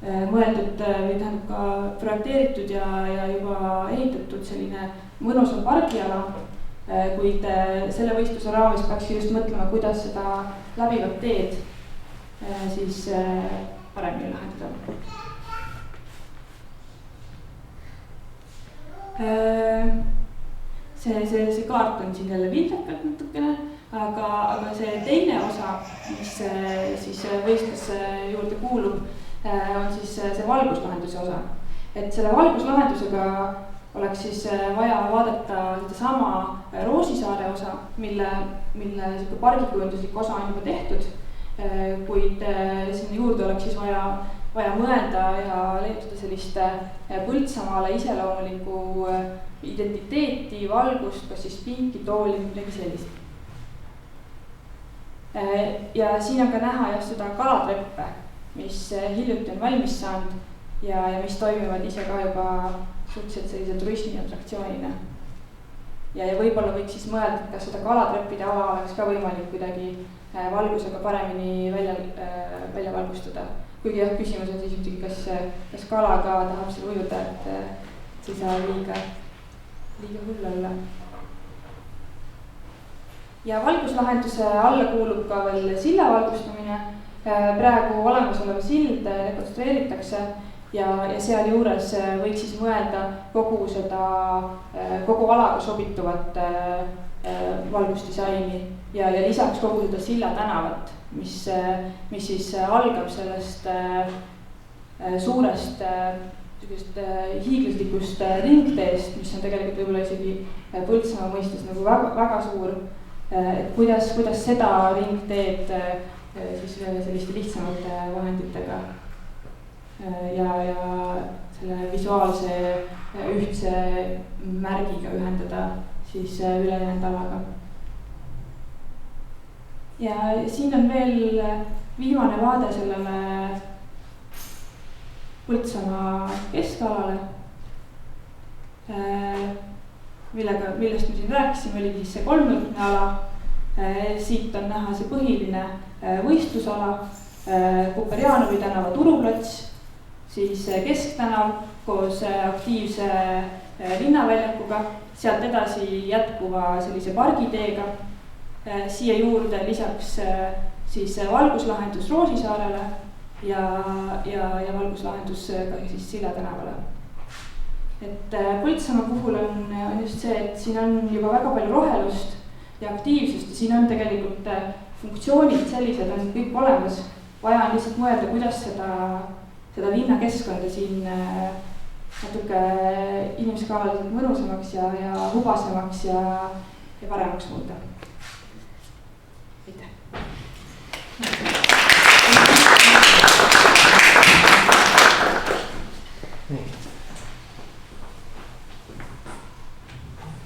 mõeldud või tähendab ka projekteeritud ja juba ehitatud selline mõnusam pargiala, kuid selle võistluse raames peaks just mõtlema, kuidas seda läbivat teed siis paremini lahendada. See kaart on siin jälle vildakalt natukene, aga see teine osa, mis siis võistluse juurde kuulub, on siis see valguslahenduse osa. Et selle valguslahendusega oleks siis vaja vaadata sedasama Roosisaare osa, mille pargikujunduslik osa on juba tehtud, kuid sinna juurde oleks siis vaja mõelda ja leiutada sellist Põltsamaale iseloomulikku identiteeti, valgust, kas siis pinki, tooli, midagi sellist. Ja siin on ka näha just seda kalatreppe, mis hiljuti on valmis saanud ja mis toimivad ise ka juba suhteliselt sellise turismi attraktsioonina. Ja võib-olla võiks siis mõelda, et kas seda kalatreppide ala oleks ka võimalik kuidagi valgusega paremini välja valgustada. Kuigi jah, küsimus on siis muidugi, kas kala ka tahab seal ujuda, et see ei saa liiga hull olla. Ja valguslahenduse alla kuulub ka veel silla valgustamine. Praegu olemasoleva sild rekonstrueeritakse ja seal juures võiks siis mõelda kogu alaga sobituvat valgusdisaini ja lisaks kogu seda Silla tänavat, mis siis algab sellest suurest hiiglaslikust ringteest, mis on tegelikult võib-olla isegi Põltsamaa mõistes nagu väga suur, et kuidas seda ringteed siis selliste lihtsamate vahenditega ja selle visuaalse ühtse märgiga ühendada siis ülejäänud alaga. Ja siin on veel viimane vaade sellele Põltsamaa keskalale, millest me siin rääkisime, oli siis see kolmnurkne ala. Siit on näha see põhiline võistlusala, Kuperjanovi tänava turuplats, siis Kesktänav koos aktiivse linnaväljakuga, sealt edasi jätkuva sellise pargiteega, siia juurde lisaks siis valguslahendus Roosisaarele ja valguslahendus ka siis Silla tänavale. Et Põltsamaa puhul on just see, et siin on juba väga palju rohelust ja aktiivsust ja siin on tegelikult funktsioonid sellised on kõik olemas. Vaja on lihtsalt mõelda, kuidas seda linnakeskkonda siin natuke inimeskaalaliselt mõnusamaks ja hubasemaks ja paremaks muuta. Aitäh!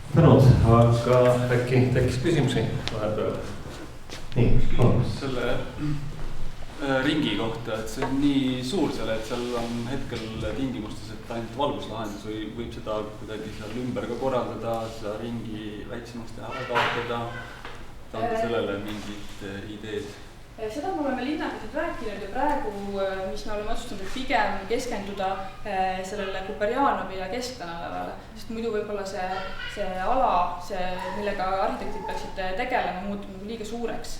Tänud, aga äkki tekkis küsimusi vahepeal? Nii, selle ringi kohta, et see on nii suur seal, et seal on hetkel tingimustes, et ainult valguslahendus või võib seda kuidagi seal ümber ka korraldada, seda ringi väiksemaks teha, kaotada, tahate sellele mingid ideed? Seda me oleme linnaga rääkinud ja praegu, mis me oleme otsustanud, et pigem keskenduda sellele Kuperjanovi ja Kesktänavale, sest muidu võib-olla see ala, millega arhitektid peaksid tegelema, muutub nagu liiga suureks.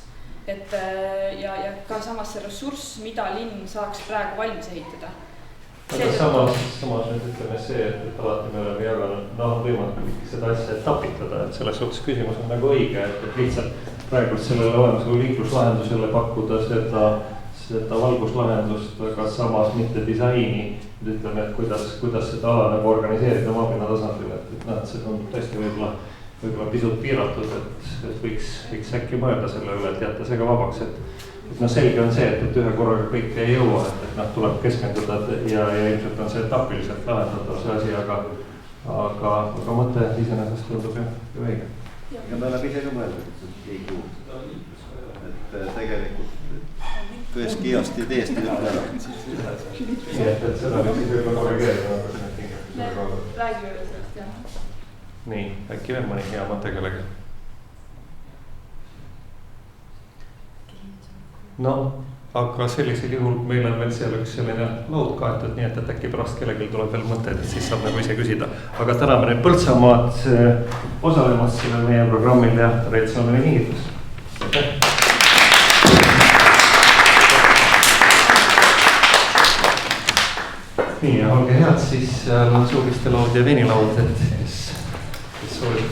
Ja ka samas see ressurss, mida linn saaks praegu valmis ehitada. aga samas nüüd ütleme see, et alati me oleme jaganud, võimalik seda asja tapitada, et selles suhtes küsimus on nagu õige, et lihtsalt praegu sellele olemusele liikluslahendusele pakkuda seda valguslahendust, aga samas mitte disaini, ütleme, et kuidas seda ala nagu organiseerida maapinna tasandil, et see on tõesti võib-olla pisut piiratud, et võiks äkki mõelda selle üle, et jätta see ka vabaks, et selge on see, et ühe korraga kõike ei jõua, et tuleb keskenduda ja ilmselt on see etapiliselt lahendatav see asi, aga mõte iseenesest tundub ju õige. Ja me oleme ise ka mõeldud, et ei kuulda, et tegelikult tõesti kiiresti täiesti ütle ära. Nii, et seda võiks siis võib-olla korrigeerida. Räägime sellest, jah. Nii, äkki veel mõni hea mõte kellegi? No, aga sellisel juhul meil on veel seal üks selline laud kaetud, nii et äkki pärast kellelgi tuleb veel mõtteid, et siis saab nagu ise küsida. Aga täname nüüd Põltsamaad osalemast sellel meie programmil ja Reet Salmeni kingitus. Nii, ja olge head, siis on suugiste laud ja veinilaud, et kes soovib.